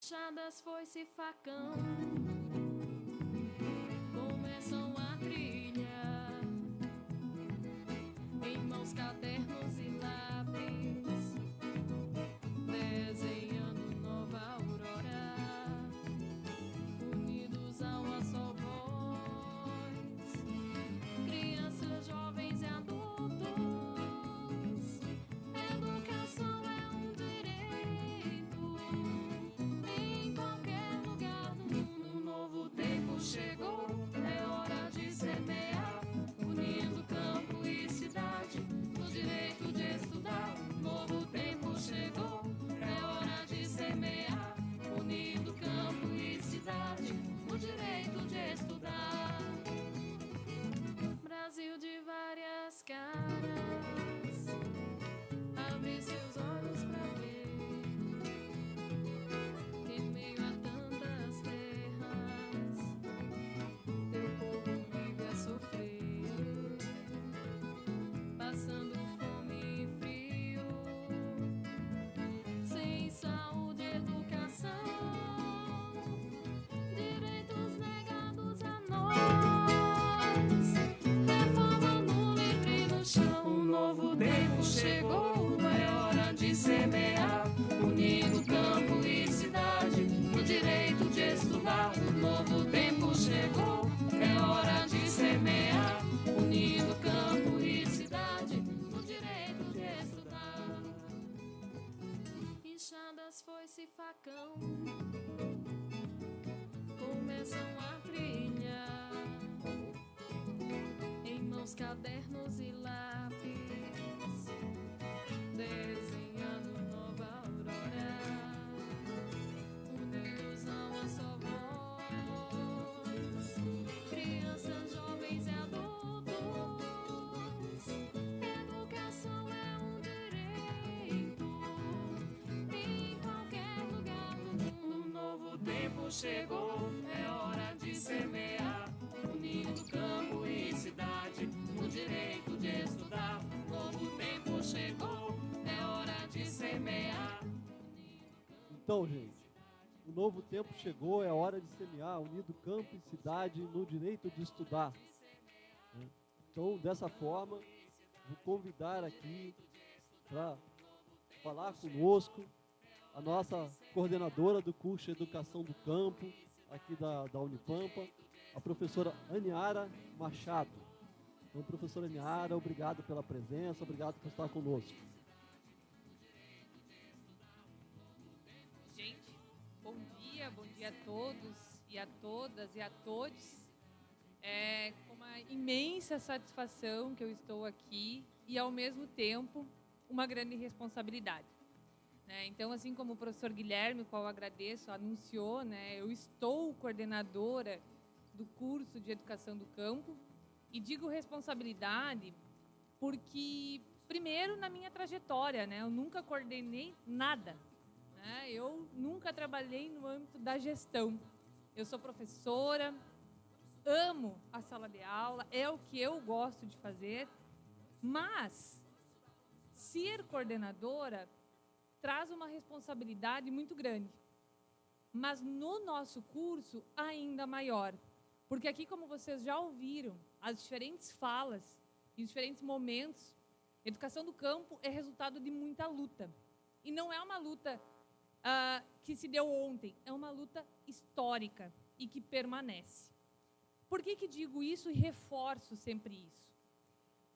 Enxadas, foice e facão começam a trilhar, em mãos cadernos e lápis, desenhando nova aurora, unidos a uma só voz, crianças, jovens e adultos. Educação é um direito, em qualquer lugar do mundo. Um novo tempo chegou, é hora de semear, unindo campo e cidade, no direito de estudar. Um novo tempo chegou, é hora de semear, unindo campo e cidade, no direito de estudar. Brasil de várias caras, abre seus olhos pra ver, em meio a tantas terras, teu povo vive a sofrer, passando fome e frio, sem saúde e educação, direitos negados a nós, reforma no livre no chão. Um novo tempo chegou, é hora de semear, unindo campo e cidade, no direito de estudar. Um novo tempo chegou, é hora de semear, unindo campo e cidade, no direito de estudar. Enxadas, foice e facão começam a trilhar, em mãos cadernos e lápis, desenhando nova aurora, unidos a uma só voz, crianças, jovens e adultos. Educação é um direito, em qualquer lugar do mundo. Um novo tempo chegou, é hora de semear, unindo campo e cidade, no direito de estudar. Um novo tempo chegou, é hora de semear. Então, gente, o novo tempo chegou, é hora de semear, unido campo e cidade no direito de estudar. Então, dessa forma, vou convidar aqui para falar conosco a nossa coordenadora do curso de Educação do Campo, aqui da Unipampa, a professora Aniara Machado. Então, professora Aniara, obrigado pela presença, obrigado por estar conosco. Gente, bom dia a todos e a todas e a todos. É com uma imensa satisfação que eu estou aqui e, ao mesmo tempo, uma grande responsabilidade. Então, assim como o professor Guilherme, qual eu agradeço, anunciou, eu estou coordenadora do curso de Educação do Campo, e digo responsabilidade porque, primeiro, na minha trajetória, eu nunca coordenei nada, eu nunca trabalhei no âmbito da gestão. Eu sou professora, amo a sala de aula, é o que eu gosto de fazer, mas ser coordenadora traz uma responsabilidade muito grande, mas no nosso curso ainda maior, porque aqui, como vocês já ouviram, as diferentes falas e os diferentes momentos, Educação do Campo é resultado de muita luta. E não é uma luta que se deu ontem, é uma luta histórica e que permanece. Por que digo isso e reforço sempre isso?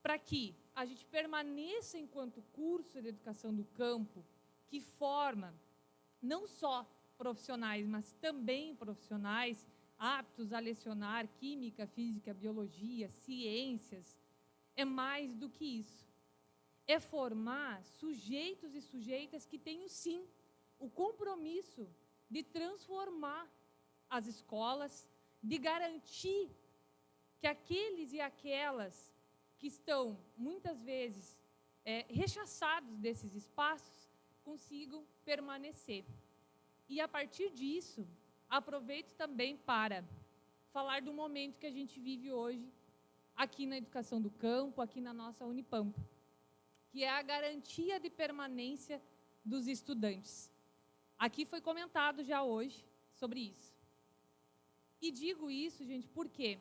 Para que a gente permaneça enquanto curso de Educação do Campo, que forma não só profissionais, mas também profissionais aptos a lecionar química, física, biologia, ciências, é mais do que isso. É formar sujeitos e sujeitas que tenham, sim, o compromisso de transformar as escolas, de garantir que aqueles e aquelas que estão, muitas vezes, rechaçados desses espaços, consigam permanecer. E, a partir disso, aproveito também para falar do momento que a gente vive hoje, aqui na Educação do Campo, aqui na nossa Unipampa, que é a garantia de permanência dos estudantes. Aqui foi comentado já hoje sobre isso. E digo isso, gente, porque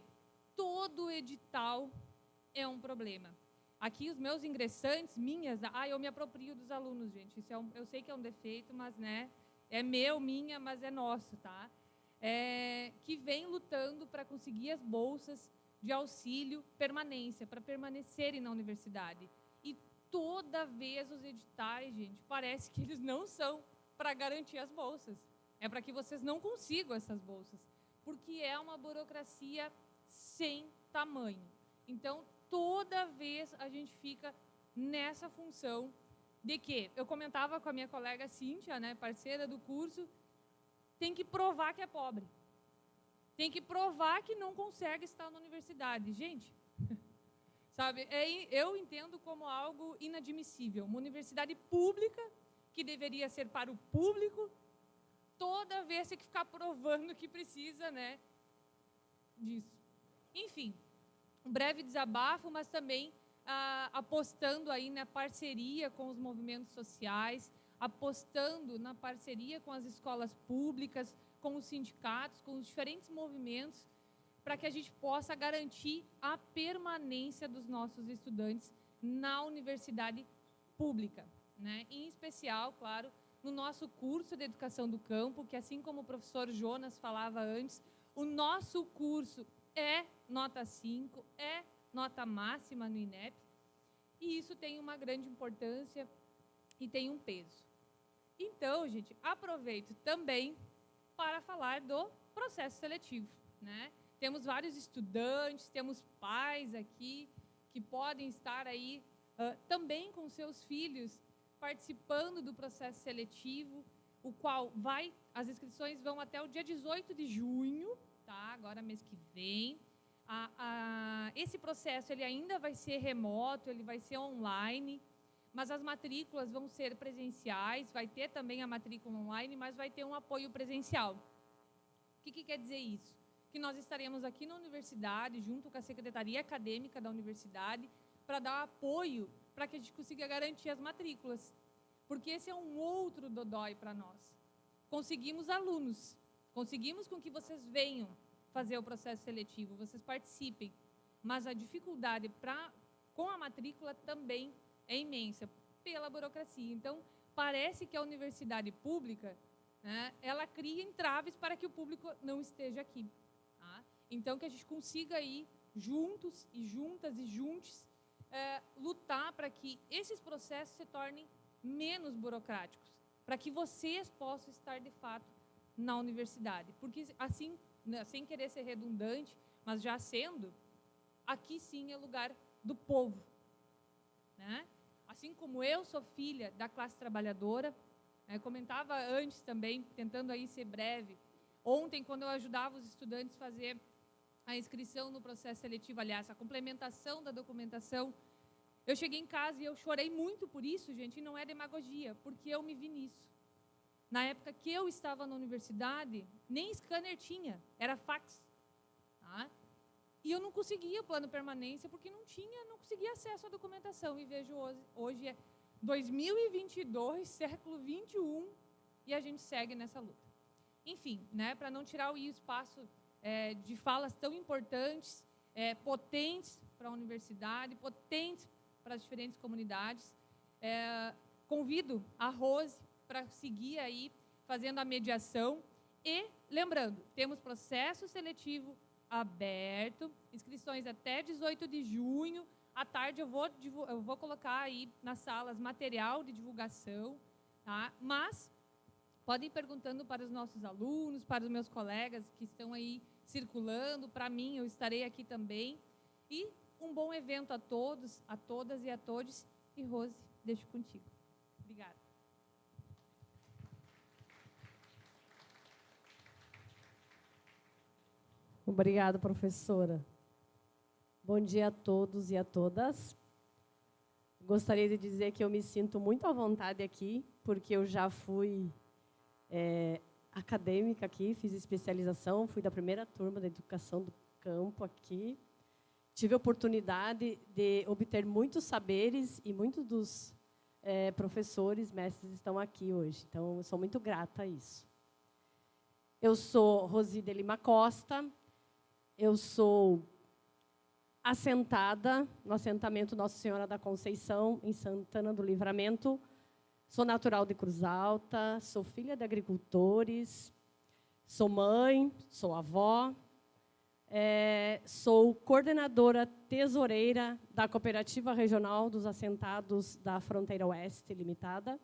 todo edital é um problema. Aqui os meus ingressantes, eu me aproprio dos alunos, gente. Isso eu sei que é um defeito, mas, né, é minha, mas é nosso, tá? Que vem lutando para conseguir as bolsas de auxílio permanência, para permanecerem na universidade. E toda vez os editais, gente, parece que eles não são para garantir as bolsas. É para que vocês não consigam essas bolsas. Porque é uma burocracia sem tamanho. Então, toda vez a gente fica nessa função de que, eu comentava com a minha colega Cíntia, né, parceira do curso, tem que provar que é pobre. Tem que provar que não consegue estar na universidade. Gente, sabe, eu entendo como algo inadmissível. Uma universidade pública, que deveria ser para o público, toda vez tem que ficar provando que precisa, né, disso. Enfim, um breve desabafo, mas também apostando aí na parceria com os movimentos sociais, apostando na parceria com as escolas públicas, com os sindicatos, com os diferentes movimentos, para que a gente possa garantir a permanência dos nossos estudantes na universidade pública, né? Em especial, claro, no nosso curso de Educação do Campo, que assim como o professor Jonas falava antes, o nosso curso é nota 5, é nota máxima no INEP, e isso tem uma grande importância e tem um peso. Então, gente, aproveito também para falar do processo seletivo, né? Temos vários estudantes, temos pais aqui que podem estar aí também com seus filhos participando do processo seletivo, o qual as inscrições vão até o dia 18 de junho, tá? Agora mês que vem. Esse processo ele ainda vai ser remoto, ele vai ser online, mas as matrículas vão ser presenciais, vai ter também a matrícula online, mas vai ter um apoio presencial. O que quer dizer isso? Que nós estaremos aqui na universidade, junto com a Secretaria Acadêmica da universidade, para dar apoio para que a gente consiga garantir as matrículas. Porque esse é um outro dodói para nós. Conseguimos alunos, conseguimos com que vocês venham fazer o processo seletivo, vocês participem, mas a dificuldade com a matrícula também é imensa, pela burocracia. Então, parece que a universidade pública, né, ela cria entraves para que o público não esteja aqui. Tá? Então, que a gente consiga ir juntos e juntas e juntos lutar para que esses processos se tornem menos burocráticos, para que vocês possam estar, de fato, na universidade. Porque, assim, sem querer ser redundante, mas já sendo, aqui sim é lugar do povo. Né? Assim como eu sou filha da classe trabalhadora, comentava antes também, tentando aí ser breve, ontem, quando eu ajudava os estudantes a fazer a inscrição no processo seletivo, aliás, a complementação da documentação, eu cheguei em casa e eu chorei muito por isso, gente, e não é demagogia, porque eu me vi nisso. Na época que eu estava na universidade, nem scanner tinha, era fax. Tá? E eu não conseguia o plano permanência, porque não conseguia acesso à documentação. E vejo hoje é 2022, século 21, e a gente segue nessa luta. Enfim, né, para não tirar o espaço de falas tão importantes, potentes para a universidade, potentes para as diferentes comunidades, convido a Rose para seguir aí fazendo a mediação. E, lembrando, temos processo seletivo aberto, inscrições até 18 de junho. À tarde eu vou colocar aí nas salas material de divulgação, tá? Mas podem ir perguntando para os nossos alunos, para os meus colegas que estão aí circulando, para mim, eu estarei aqui também. E um bom evento a todos, a todas e a todos. E, Rose, deixo contigo. Obrigada. Obrigada, professora. Bom dia a todos e a todas. Gostaria de dizer que eu me sinto muito à vontade aqui, porque eu já fui acadêmica aqui, fiz especialização, fui da primeira turma da Educação do Campo aqui. Tive a oportunidade de obter muitos saberes e muitos dos professores, mestres estão aqui hoje. Então, eu sou muito grata a isso. Eu sou Rosida Lima Costa, eu sou assentada no assentamento Nossa Senhora da Conceição, em Santana do Livramento. Sou natural de Cruz Alta, sou filha de agricultores, sou mãe, sou avó, sou coordenadora tesoureira da Cooperativa Regional dos Assentados da Fronteira Oeste Limitada.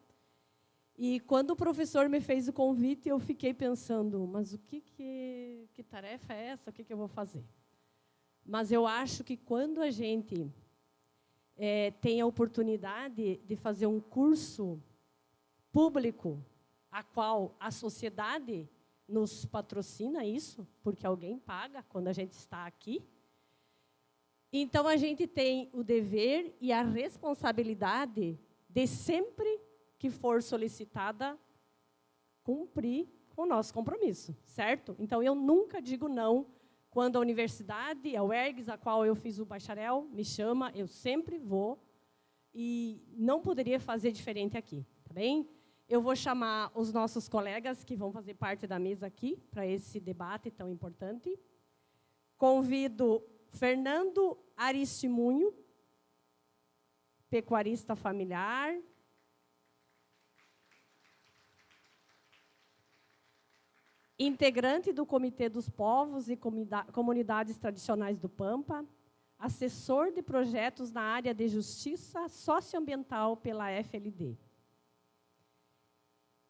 E quando o professor me fez o convite, eu fiquei pensando, mas que tarefa é essa? O que eu vou fazer? Mas eu acho que quando a gente tem a oportunidade de fazer um curso público, a qual a sociedade nos patrocina isso, porque alguém paga quando a gente está aqui, então a gente tem o dever e a responsabilidade de sempre que for solicitada, cumprir com o nosso compromisso, certo? Então, eu nunca digo não quando a universidade, a UERGS, a qual eu fiz o bacharel, me chama, eu sempre vou e não poderia fazer diferente aqui, tá bem? Eu vou chamar os nossos colegas que vão fazer parte da mesa aqui para esse debate tão importante. Convido Fernando Aristimunho, pecuarista familiar, integrante do Comitê dos Povos e Comunidades Tradicionais do Pampa, assessor de projetos na área de justiça socioambiental pela FLD.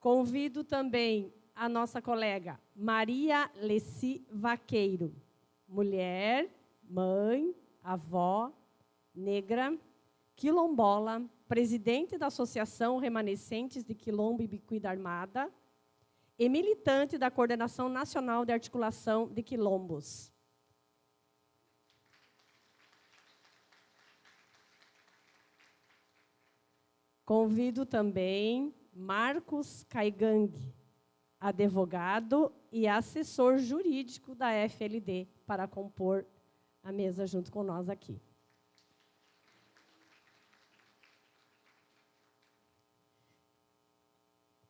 Convido também a nossa colega Maria Leci Vaqueiro, mulher, mãe, avó, negra, quilombola, presidente da Associação Remanescentes de Quilombo e Bicuí da Armada, e militante da Coordenação Nacional de Articulação de Quilombos. Convido também Marcos Caigang, advogado e assessor jurídico da FLD, para compor a mesa junto com nós aqui.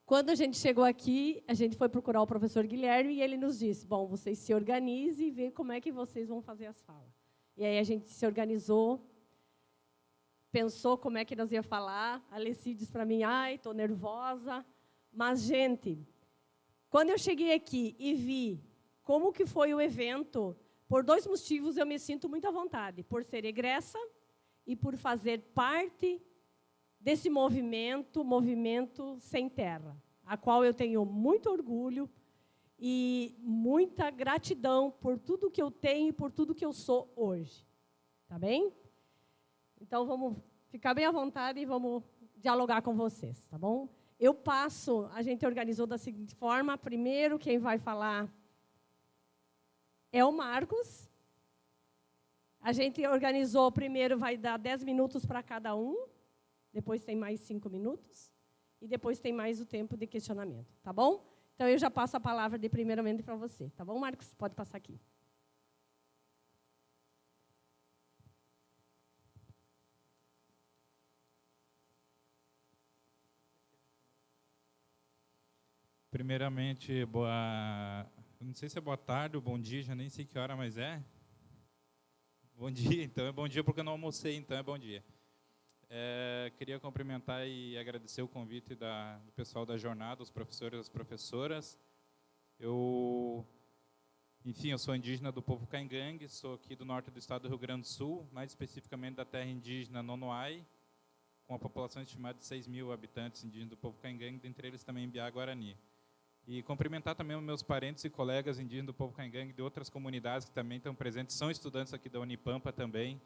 Quando a gente chegou aqui, a gente foi procurar o professor Guilherme e ele nos disse, bom, vocês se organizem e vejam como é que vocês vão fazer as falas. E aí a gente se organizou, pensou como é que nós ia falar. A Alessi disse para mim, ai, estou nervosa. Mas, gente, quando eu cheguei aqui e vi como que foi o evento, por 2 motivos eu me sinto muito à vontade. Por ser egressa e por fazer parte desse movimento Sem Terra, a qual eu tenho muito orgulho e muita gratidão por tudo que eu tenho e por tudo que eu sou hoje. Tá bem? Então, vamos ficar bem à vontade e vamos dialogar com vocês, tá bom? A gente organizou da seguinte forma, primeiro quem vai falar é o Marcos. A gente organizou, primeiro vai dar 10 minutos para cada um, depois tem mais 5 minutos, e depois tem mais o tempo de questionamento, tá bom? Então, eu já passo a palavra de primeiramente para você, tá bom, Marcos? Pode passar aqui. Primeiramente, não sei se é boa tarde ou bom dia, já nem sei que hora, mas é. Bom dia, então é bom dia porque eu não almocei, então é bom dia. Queria cumprimentar e agradecer o convite do pessoal da jornada, os professores e as professoras. Enfim, eu sou indígena do povo Caingangue, sou aqui do norte do estado do Rio Grande do Sul, mais especificamente da terra indígena Nonoai, com a população estimada de 6.000 habitantes indígenas do povo Caingangue, dentre eles também Mbiá Guarani. E cumprimentar também os meus parentes e colegas indígenas do povo Caingangue de outras comunidades que também estão presentes, são estudantes aqui da Unipampa também.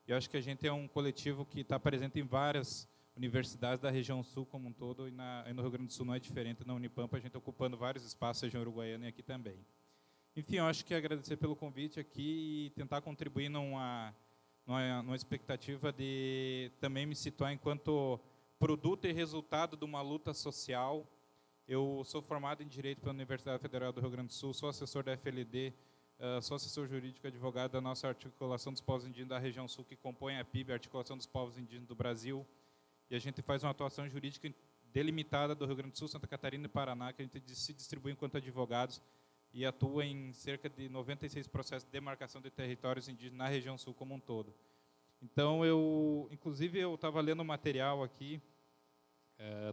E eu acho que a gente é um coletivo que está presente em várias universidades da região sul como um todo, e no Rio Grande do Sul não é diferente, na Unipampa a gente ocupando vários espaços, região uruguaiana e aqui também. Enfim, eu acho que agradecer pelo convite aqui e tentar contribuir numa expectativa de também me situar enquanto produto e resultado de uma luta social. Eu sou formado em Direito pela Universidade Federal do Rio Grande do Sul, sou assessor da FLD, sou assessor jurídico e advogado da nossa articulação dos povos indígenas da região sul, que compõe a PIB, a Articulação dos Povos Indígenas do Brasil. e a gente faz uma atuação jurídica delimitada do Rio Grande do Sul, Santa Catarina e Paraná, que a gente se distribui enquanto advogados e atua em cerca de 96 processos de demarcação de territórios indígenas na região sul como um todo. Então, inclusive, eu estava lendo o material aqui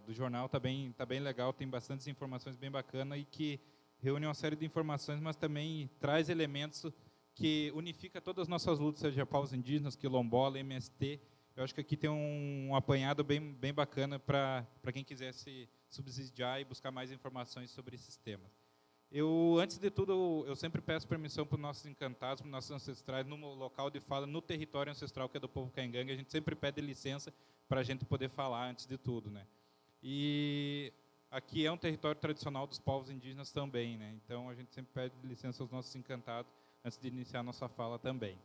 do jornal, está bem legal, tem bastantes informações bem bacanas e que reúne uma série de informações, mas também traz elementos que unifica todas as nossas lutas, seja povos indígenas, quilombola, MST. Eu acho que aqui tem um apanhado bem bacana para quem quiser se subsidiar e buscar mais informações sobre esses temas. Antes de tudo, eu sempre peço permissão para os nossos encantados, para os nossos ancestrais, no local de fala, no território ancestral, que é do povo Caingangue, a gente sempre pede licença para a gente poder falar antes de tudo, né? E aqui é um território tradicional dos povos indígenas também, né? Então, a gente sempre pede licença aos nossos encantados antes de iniciar a nossa fala também.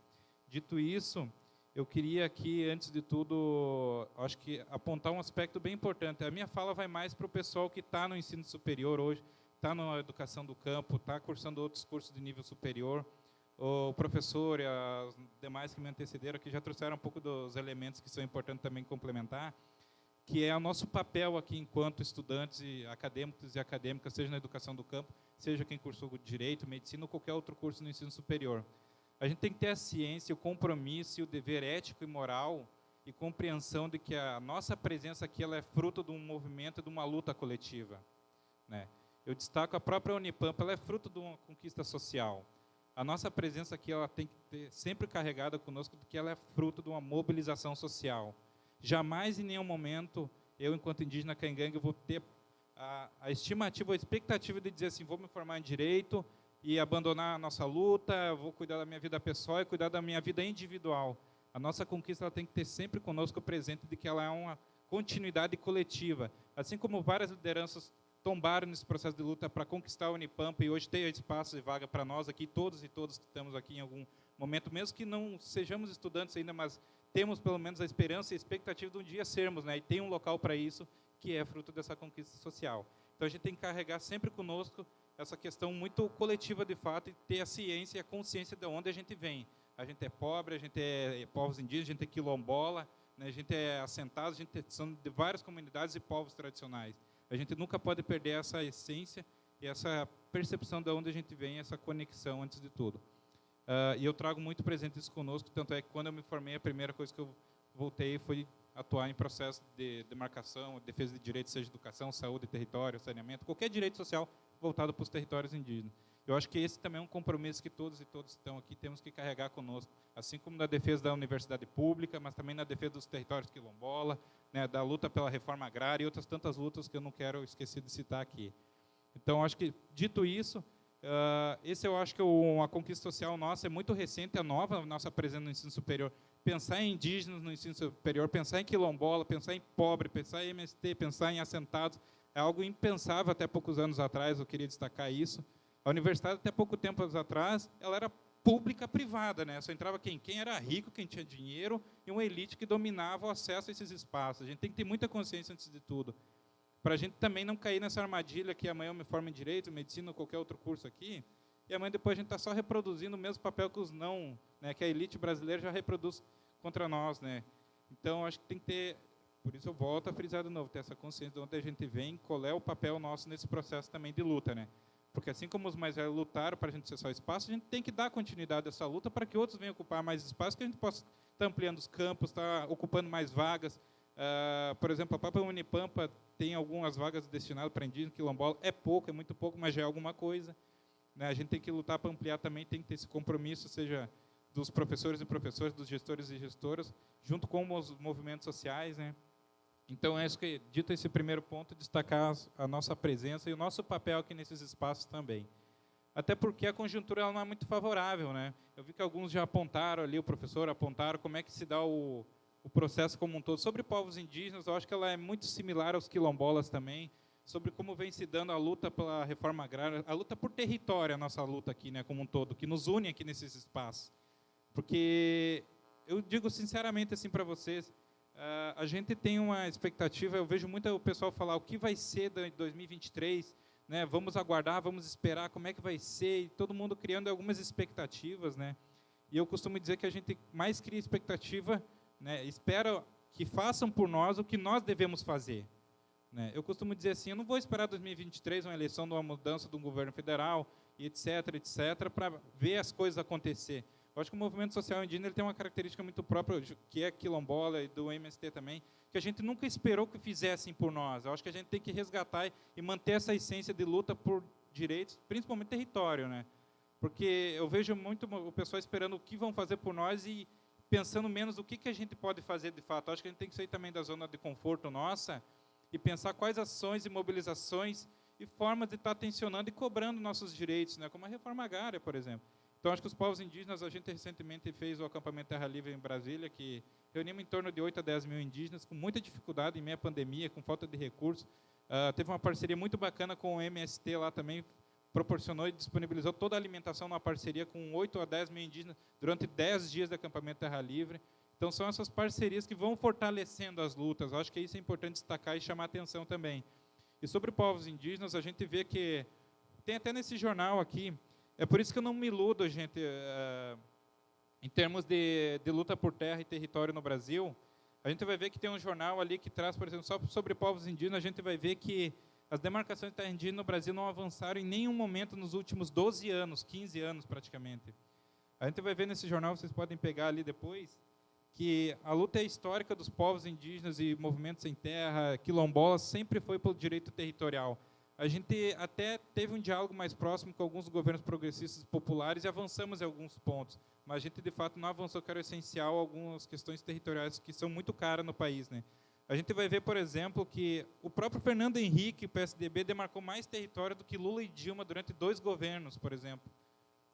Dito isso, eu queria aqui, antes de tudo, acho que apontar um aspecto bem importante. A minha fala vai mais para o pessoal que está no ensino superior hoje, está na educação do campo, está cursando outros cursos de nível superior. O professor e as demais que me antecederam aqui já trouxeram um pouco dos elementos que são importantes também complementar, que é o nosso papel aqui enquanto estudantes e acadêmicos e acadêmicas, seja na educação do campo, seja quem cursou direito, medicina ou qualquer outro curso no ensino superior. A gente tem que ter a ciência, o compromisso e o dever ético e moral e compreensão de que a nossa presença aqui ela é fruto de um movimento, de uma luta coletiva, né? Eu destaco a própria Unipampa, ela é fruto de uma conquista social. A nossa presença aqui ela tem que ter sempre carregada conosco de que ela é fruto de uma mobilização social. Jamais, em nenhum momento, eu, enquanto indígena Caingangue, vou ter a estimativa, a expectativa de dizer assim, vou me formar em direito e abandonar a nossa luta, vou cuidar da minha vida pessoal e cuidar da minha vida individual. A nossa conquista ela tem que ter sempre conosco presente de que ela é uma continuidade coletiva. Assim como várias lideranças tombaram nesse processo de luta para conquistar a Unipampa e hoje tem espaço e vaga para nós aqui, todos e todas que estamos aqui em algum momento, mesmo que não sejamos estudantes ainda, mas temos pelo menos a esperança e a expectativa de um dia sermos, né? E tem um local para isso, que é fruto dessa conquista social. Então a gente tem que carregar sempre conosco essa questão muito coletiva de fato e ter a ciência e a consciência de onde a gente vem. A gente é pobre, a gente é povos indígenas, a gente é quilombola, né? A gente é assentado, a gente são de várias comunidades e povos tradicionais. A gente nunca pode perder essa essência e essa percepção de onde a gente vem, essa conexão antes de tudo. E eu trago muito presente isso conosco, tanto é que quando eu me formei, a primeira coisa que eu voltei foi atuar em processo de demarcação, defesa de direitos, seja educação, saúde, território, saneamento, qualquer direito social voltado para os territórios indígenas. Eu acho que esse também é um compromisso que todos e todas que estão aqui temos que carregar conosco, assim como na defesa da universidade pública, mas também na defesa dos territórios quilombola, né, da luta pela reforma agrária e outras tantas lutas que eu não quero esquecer de citar aqui. Então, acho que, dito isso, esse eu acho que uma conquista social nossa é muito recente, é nova, a nossa presença no ensino superior. Pensar em indígenas no ensino superior, pensar em quilombola, pensar em pobre, pensar em MST, pensar em assentados, é algo impensável até poucos anos atrás, eu queria destacar isso. A universidade, até pouco tempo atrás, ela era pública-privada, né? Só entrava quem era rico, quem tinha dinheiro, e uma elite que dominava o acesso a esses espaços. A gente tem que ter muita consciência antes de tudo, para a gente também não cair nessa armadilha que amanhã eu me formo em direito, medicina ou qualquer outro curso aqui, e amanhã depois a gente está só reproduzindo o mesmo papel que os não, né, que a elite brasileira já reproduz contra nós, né? Então, acho que tem que ter, por isso eu volto a frisar de novo, ter essa consciência de onde a gente vem, qual é o papel nosso nesse processo também de luta, né? Porque assim como os mais velhos lutaram para a gente ser só espaço, a gente tem que dar continuidade a essa luta para que outros venham ocupar mais espaço, que a gente possa estar ampliando os campos, estar ocupando mais vagas. Por exemplo, a própria Unipampa tem algumas vagas destinadas para indígena, quilombola, é pouco, é muito pouco, mas já é alguma coisa, né? A gente tem que lutar para ampliar também, tem que ter esse compromisso, seja dos professores e professoras, dos gestores e gestoras, junto com os movimentos sociais, né? Então, é isso que, dito esse primeiro ponto, destacar a nossa presença e o nosso papel aqui nesses espaços também. Até porque a conjuntura ela não é muito favorável, né? Eu vi que alguns já apontaram ali, o professor apontaram como é que se dá o processo como um todo. Sobre povos indígenas, eu acho que ela é muito similar aos quilombolas também, sobre como vem se dando a luta pela reforma agrária, a luta por território, a nossa luta aqui, né, como um todo, que nos une aqui nesses espaços. Porque eu digo sinceramente assim para vocês, a gente tem uma expectativa, eu vejo muito o pessoal falar o que vai ser de 2023, né, vamos aguardar, vamos esperar como é que vai ser, e todo mundo criando algumas expectativas, né, e eu costumo dizer que a gente mais cria expectativa, né, espera que façam por nós o que nós devemos fazer. Né? Eu costumo dizer assim, eu não vou esperar 2023, uma eleição de uma mudança de um governo federal, e etc., para ver as coisas acontecer. Eu acho que o movimento social indígena ele tem uma característica muito própria, que é quilombola e do MST também, que a gente nunca esperou que fizessem por nós. Eu acho que a gente tem que resgatar e manter essa essência de luta por direitos, principalmente território, né? Porque eu vejo muito o pessoal esperando o que vão fazer por nós e pensando menos o que a gente pode fazer de fato. Eu acho que a gente tem que sair também da zona de conforto nossa e pensar quais ações e mobilizações e formas de estar tensionando e cobrando nossos direitos, né? Como a reforma agrária, por exemplo. Então, acho que os povos indígenas, a gente recentemente fez o acampamento Terra Livre em Brasília, que reunimos em torno de 8 a 10 mil indígenas, com muita dificuldade em meio à pandemia, com falta de recursos. Teve uma parceria muito bacana com o MST lá também, proporcionou e disponibilizou toda a alimentação numa parceria com 8 a 10 mil indígenas durante 10 dias de acampamento Terra Livre. Então, são essas parcerias que vão fortalecendo as lutas. Eu acho que isso é importante destacar e chamar atenção também. E sobre povos indígenas, a gente vê que tem até nesse jornal aqui, é por isso que eu não me iludo, gente, em termos de luta por terra e território no Brasil. A gente vai ver que tem um jornal ali que traz, por exemplo, só sobre povos indígenas, a gente vai ver que as demarcações de terra indígena no Brasil não avançaram em nenhum momento nos últimos 12 anos, 15 anos praticamente. A gente vai ver nesse jornal, vocês podem pegar ali depois, que a luta histórica dos povos indígenas e movimentos sem terra, quilombolas, sempre foi pelo direito territorial. A gente até teve um diálogo mais próximo com alguns governos progressistas populares e avançamos em alguns pontos, mas a gente, de fato, não avançou, que era essencial, algumas questões territoriais que são muito caras no país, né? A gente vai ver, por exemplo, que o próprio Fernando Henrique, o PSDB, demarcou mais território do que Lula e Dilma durante 2 governos, por exemplo,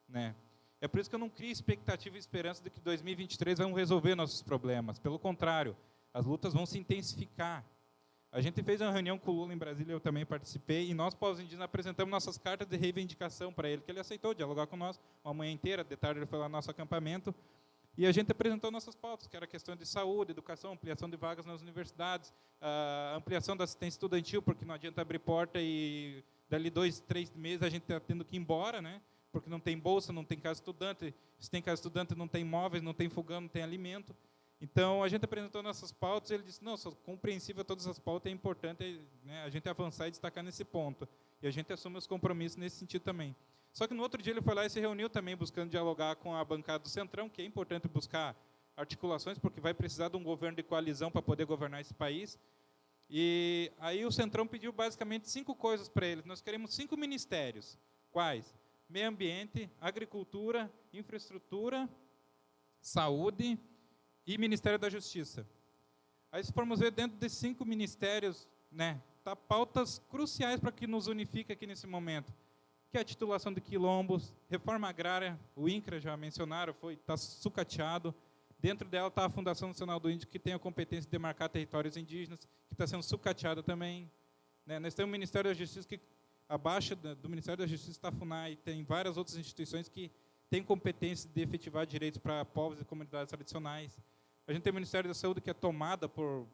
né? É por isso que eu não crio expectativa e esperança de que 2023 vão resolver nossos problemas. Pelo contrário, as lutas vão se intensificar. A gente fez uma reunião com o Lula em Brasília, eu também participei, e nós, povos indígenas, apresentamos nossas cartas de reivindicação para ele, que ele aceitou dialogar com nós uma manhã inteira, de tarde ele foi lá no nosso acampamento, e a gente apresentou nossas pautas, que era a questão de saúde, educação, ampliação de vagas nas universidades, a ampliação da assistência estudantil, porque não adianta abrir porta e dali 2, 3 meses a gente está tendo que ir embora, né? Porque não tem bolsa, não tem casa estudante, se tem casa estudante não tem móveis, não tem fogão, não tem alimento. Então, a gente apresentou nossas pautas e ele disse, não, sou compreensível todas as pautas, é importante, né, a gente avançar e destacar nesse ponto. E a gente assume os compromissos nesse sentido também. Só que no outro dia ele foi lá e se reuniu também, buscando dialogar com a bancada do Centrão, que é importante buscar articulações, porque vai precisar de um governo de coalizão para poder governar esse país. E aí o Centrão pediu basicamente 5 coisas para eles. Nós queremos 5 ministérios. Quais? Meio ambiente, agricultura, infraestrutura, saúde e Ministério da Justiça. Aí, se formos ver dentro desses 5 ministérios, né, tá pautas cruciais para que nos unifique aqui nesse momento, que é a titulação de quilombos, reforma agrária, o INCRA já mencionaram, está sucateado. Dentro dela está a Fundação Nacional do Índio, que tem a competência de demarcar territórios indígenas, que está sendo sucateada também. Né, nós temos o Ministério da Justiça, que abaixo do Ministério da Justiça está a FUNAI, tem várias outras instituições que têm competência de efetivar direitos para povos e comunidades tradicionais. A gente tem o Ministério da Saúde, que é tomada por,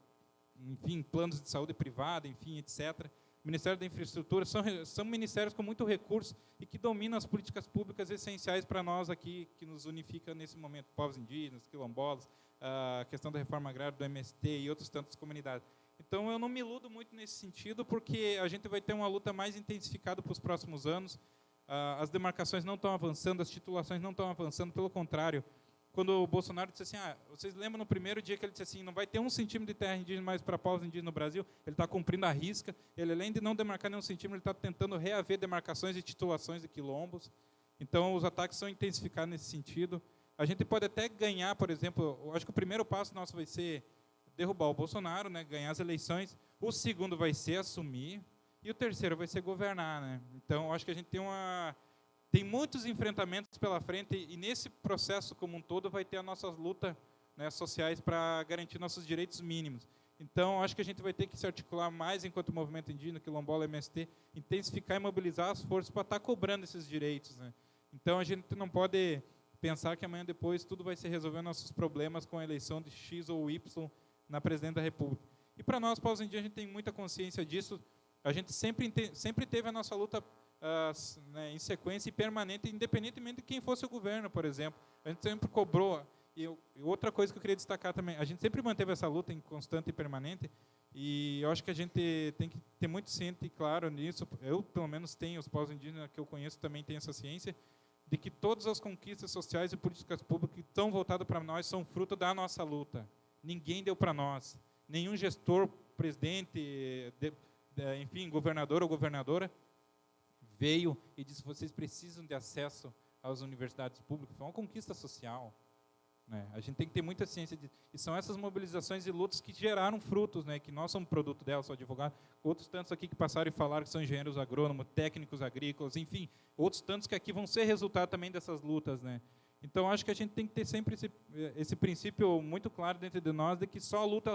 enfim, planos de saúde privada, enfim, etc. O Ministério da Infraestrutura, são ministérios com muito recurso e que dominam as políticas públicas essenciais para nós aqui, que nos unifica nesse momento, povos indígenas, quilombolas, a questão da reforma agrária do MST e outras tantas comunidades. Então, eu não me iludo muito nesse sentido, porque a gente vai ter uma luta mais intensificada para os próximos anos. As demarcações não estão avançando, as titulações não estão avançando, pelo contrário. Quando o Bolsonaro disse assim, vocês lembram no primeiro dia que ele disse assim, não vai ter 1 centímetro de terra indígena mais para povos indígenas no Brasil, ele está cumprindo a risca, ele além de não demarcar nenhum centímetro, ele está tentando reaver demarcações e titulações de quilombos. Então, os ataques são intensificados nesse sentido. A gente pode até ganhar, por exemplo, eu acho que o primeiro passo nosso vai ser derrubar o Bolsonaro, né, ganhar as eleições, o segundo vai ser assumir, e o terceiro vai ser governar, né? Então, eu acho que a gente tem muitos enfrentamentos pela frente, e nesse processo como um todo vai ter as nossas lutas, né, sociais para garantir nossos direitos mínimos. Então, acho que a gente vai ter que se articular mais enquanto movimento indígena, quilombola, MST, intensificar e mobilizar as forças para estar cobrando esses direitos, né? Então, a gente não pode pensar que amanhã depois tudo vai se resolver nossos problemas com a eleição de X ou Y na presidente da República. E para nós, povos indígenas, a gente tem muita consciência disso. A gente sempre teve a nossa luta né, em sequência e permanente, independentemente de quem fosse o governo, por exemplo. A gente sempre cobrou E outra coisa que eu queria destacar também, a gente sempre manteve essa luta em constante e permanente, e eu acho que a gente tem que ter muito ciente e claro nisso. Eu, pelo menos, tenho, os povos indígenas que eu conheço também têm essa ciência, de que todas as conquistas sociais e políticas públicas que estão voltadas para nós são fruto da nossa luta. Ninguém deu para nós. Nenhum gestor, presidente, enfim, governador ou governadora, veio e disse: vocês precisam de acesso às universidades públicas. Foi uma conquista social. Né? A gente tem que ter muita ciência disso. E são essas mobilizações e lutas que geraram frutos, né? Que nós somos produto delas, sou advogado. Outros tantos aqui que passaram e falaram que são engenheiros agrônomos, técnicos agrícolas, enfim. Outros tantos que aqui vão ser resultado também dessas lutas. Né? Então, acho que a gente tem que ter sempre esse princípio muito claro dentro de nós, de que só a luta,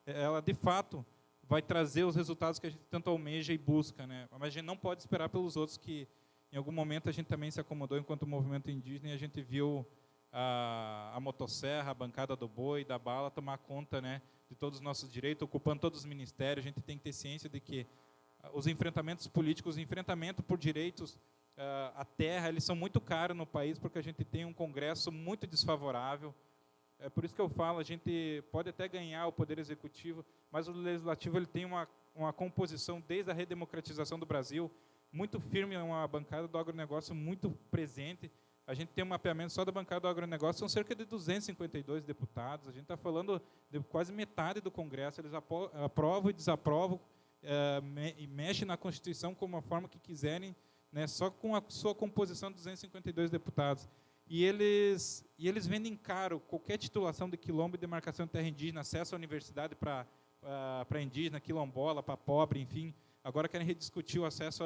ela de fato vai trazer os resultados que a gente tanto almeja e busca. Né? Mas a gente não pode esperar pelos outros, que em algum momento a gente também se acomodou enquanto movimento indígena, e a gente viu a motosserra, a bancada do boi, da bala, tomar conta, né, de todos os nossos direitos, ocupando todos os ministérios. A gente tem que ter ciência de que os enfrentamentos políticos, o enfrentamento por direitos à terra, eles são muito caros no país, porque a gente tem um Congresso muito desfavorável. É por isso que eu falo, a gente pode até ganhar o Poder Executivo, mas o Legislativo ele tem uma composição, desde a redemocratização do Brasil, muito firme, uma bancada do agronegócio muito presente. A gente tem um mapeamento só da bancada do agronegócio, são cerca de 252 deputados. A gente está falando de quase metade do Congresso. Eles aprovam e desaprovam, e mexem na Constituição como a forma que quiserem, né, só com a sua composição de 252 deputados. E eles vendem caro qualquer titulação de quilombo e demarcação de terra indígena, acesso à universidade para indígena, quilombola, para pobre, enfim. Agora querem rediscutir o acesso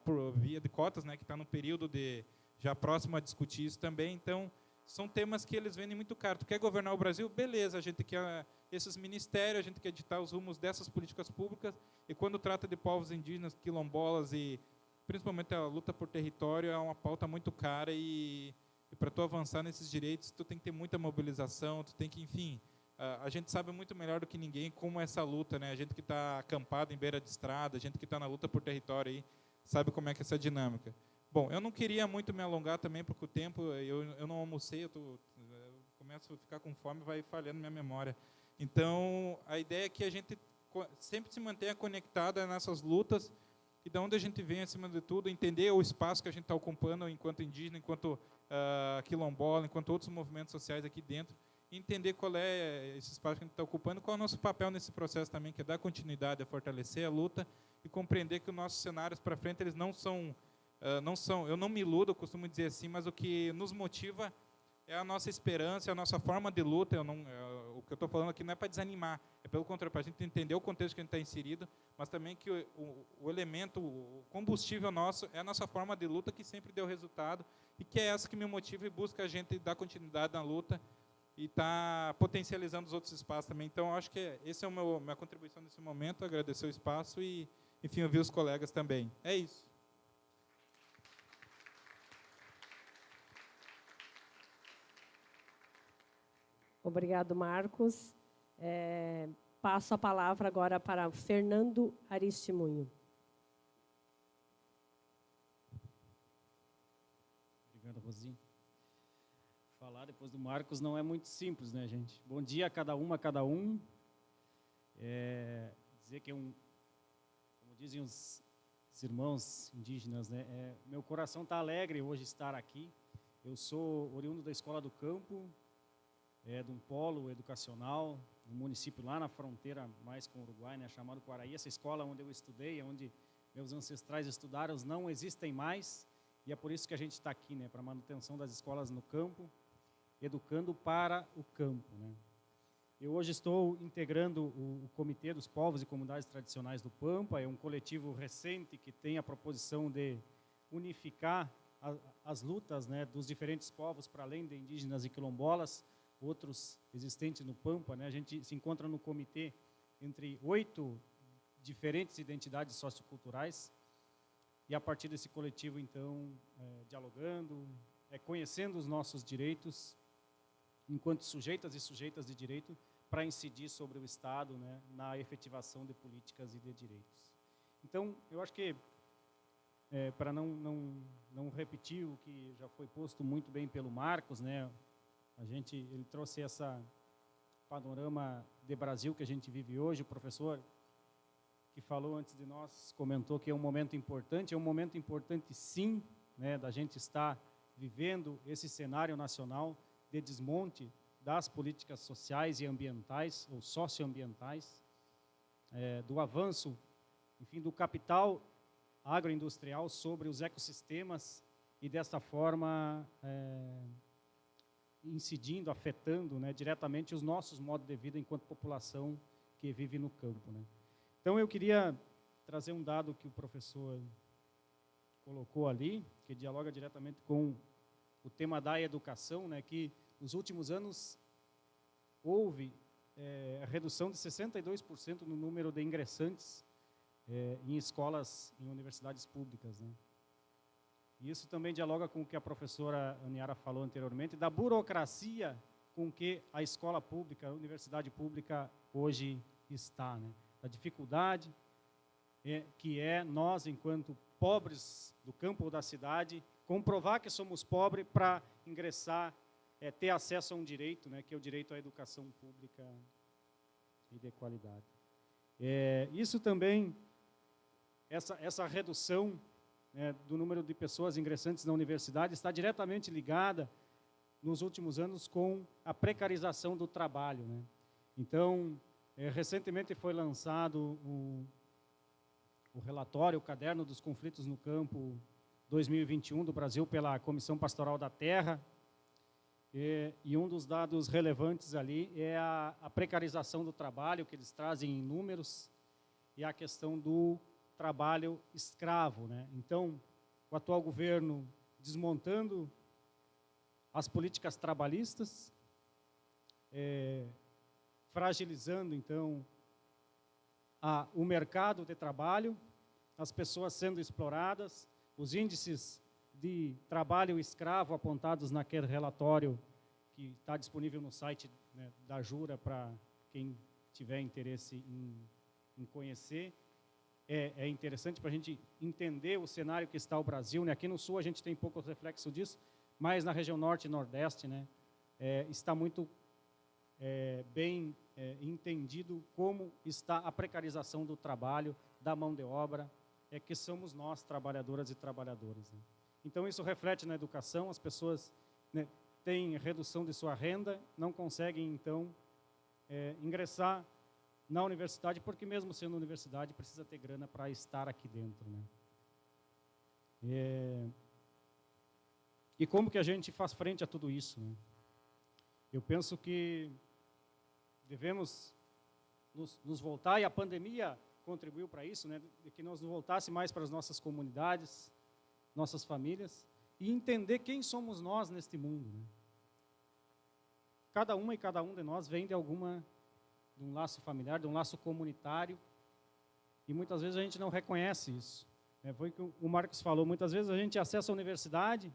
por via de cotas, né, que está no período já próximo a discutir isso também. Então, são temas que eles vendem muito caro. Tu quer governar o Brasil? Beleza, a gente quer esses ministérios, a gente quer ditar os rumos dessas políticas públicas, e quando trata de povos indígenas, quilombolas e principalmente a luta por território, é uma pauta muito cara, e para tu avançar nesses direitos, tu tem que ter muita mobilização, tu tem que, enfim, a gente sabe muito melhor do que ninguém como é essa luta, né? A gente que está acampado em beira de estrada, a gente que está na luta por território aí, sabe como é que é essa dinâmica. Bom, eu não queria muito me alongar também, porque o tempo, eu não almocei, eu começo a ficar com fome, vai falhando minha memória. Então, a ideia é que a gente sempre se mantenha conectada nessas lutas, e de onde a gente vem, acima de tudo, entender o espaço que a gente está ocupando enquanto indígena, enquanto quilombola, enquanto outros movimentos sociais aqui dentro, e entender qual é esse espaço que a gente está ocupando, qual é o nosso papel nesse processo também, que é dar continuidade, a fortalecer a luta, e compreender que os nossos cenários para frente, eles não são, eu não me iludo, eu costumo dizer assim, mas o que nos motiva é a nossa esperança, é a nossa forma de luta. O que eu estou falando aqui não é para desanimar, é pelo contrário, para a gente entender o contexto que a gente está inserido, mas também que o elemento, o combustível nosso é a nossa forma de luta, que sempre deu resultado, e que é essa que me motiva e busca a gente dar continuidade na luta e está potencializando os outros espaços também. Então, eu acho que essa é a minha contribuição nesse momento, agradecer o espaço e, enfim, ouvir os colegas também. É isso. Obrigado, Marcos. Passo a palavra agora para Fernando Aristimunho. Obrigado, Rosinha. Falar depois do Marcos não é muito simples, né, gente? Bom dia a cada uma, a cada um. Dizer que como dizem os irmãos indígenas, né, meu coração está alegre hoje estar aqui. Eu sou oriundo da Escola do Campo, de um polo educacional, um município lá na fronteira mais com o Uruguai, né, chamado Quaraí. Essa escola onde eu estudei, onde meus ancestrais estudaram, não existem mais, e é por isso que a gente está aqui, né, para a manutenção das escolas no campo, educando para o campo, né. Eu hoje estou integrando o Comitê dos Povos e Comunidades Tradicionais do Pampa, é um coletivo recente que tem a proposição de unificar as lutas, né, dos diferentes povos, para além de indígenas e quilombolas, outros existentes no Pampa, né? A gente se encontra no comitê entre 8 diferentes identidades socioculturais, e a partir desse coletivo, então, dialogando, conhecendo os nossos direitos, enquanto sujeitas e sujeitas de direito, para incidir sobre o Estado, né, na efetivação de políticas e de direitos. Então, eu acho que, para não repetir o que já foi posto muito bem pelo Marcos, né, Ele trouxe essa panorama de Brasil que a gente vive hoje. O professor que falou antes de nós comentou que é um momento importante sim, né, da gente estar vivendo esse cenário nacional de desmonte das políticas sociais e ambientais, ou socioambientais, do avanço, enfim, do capital agroindustrial sobre os ecossistemas e, dessa forma, incidindo, afetando, né, diretamente os nossos modos de vida enquanto população que vive no campo, né. Então, eu queria trazer um dado que o professor colocou ali, que dialoga diretamente com o tema da educação, né, que nos últimos anos houve a redução de 62% no número de ingressantes em escolas, em universidades públicas, né. E isso também dialoga com o que a professora Aniara falou anteriormente, da burocracia com que a escola pública, a universidade pública hoje está, né. A dificuldade que é nós, enquanto pobres do campo ou da cidade, comprovar que somos pobres para ingressar, ter acesso a um direito, né, que é o direito à educação pública e de qualidade. Isso também, essa redução, né, do número de pessoas ingressantes na universidade está diretamente ligada, nos últimos anos, com a precarização do trabalho, né. Então, recentemente foi lançado o relatório, o Caderno dos Conflitos no Campo 2021 do Brasil pela Comissão Pastoral da Terra, e um dos dados relevantes ali é a precarização do trabalho, que eles trazem em números, e a questão do trabalho escravo, né. Então, o atual governo desmontando as políticas trabalhistas, fragilizando, então, o mercado de trabalho, as pessoas sendo exploradas, os índices de trabalho escravo apontados naquele relatório que está disponível no site, né, da Jura, para quem tiver interesse em conhecer. É interessante para a gente entender o cenário que está o Brasil, né? Aqui no Sul a gente tem pouco reflexo disso, mas na região Norte e Nordeste, né, está muito bem entendido como está a precarização do trabalho, da mão de obra, que somos nós, trabalhadoras e trabalhadores, né. Então, isso reflete na educação, as pessoas, né, têm redução de sua renda, não conseguem, então, ingressar na universidade, porque mesmo sendo universidade, precisa ter grana para estar aqui dentro, né. E como que a gente faz frente a tudo isso, né? Eu penso que devemos nos voltar, e a pandemia contribuiu para isso, né, de que nós nos voltássemos mais para as nossas comunidades, nossas famílias, e entender quem somos nós neste mundo, né. Cada uma e cada um de nós vem de um laço familiar, de um laço comunitário, e muitas vezes a gente não reconhece isso. Foi o que o Marcos falou, muitas vezes a gente acessa a universidade,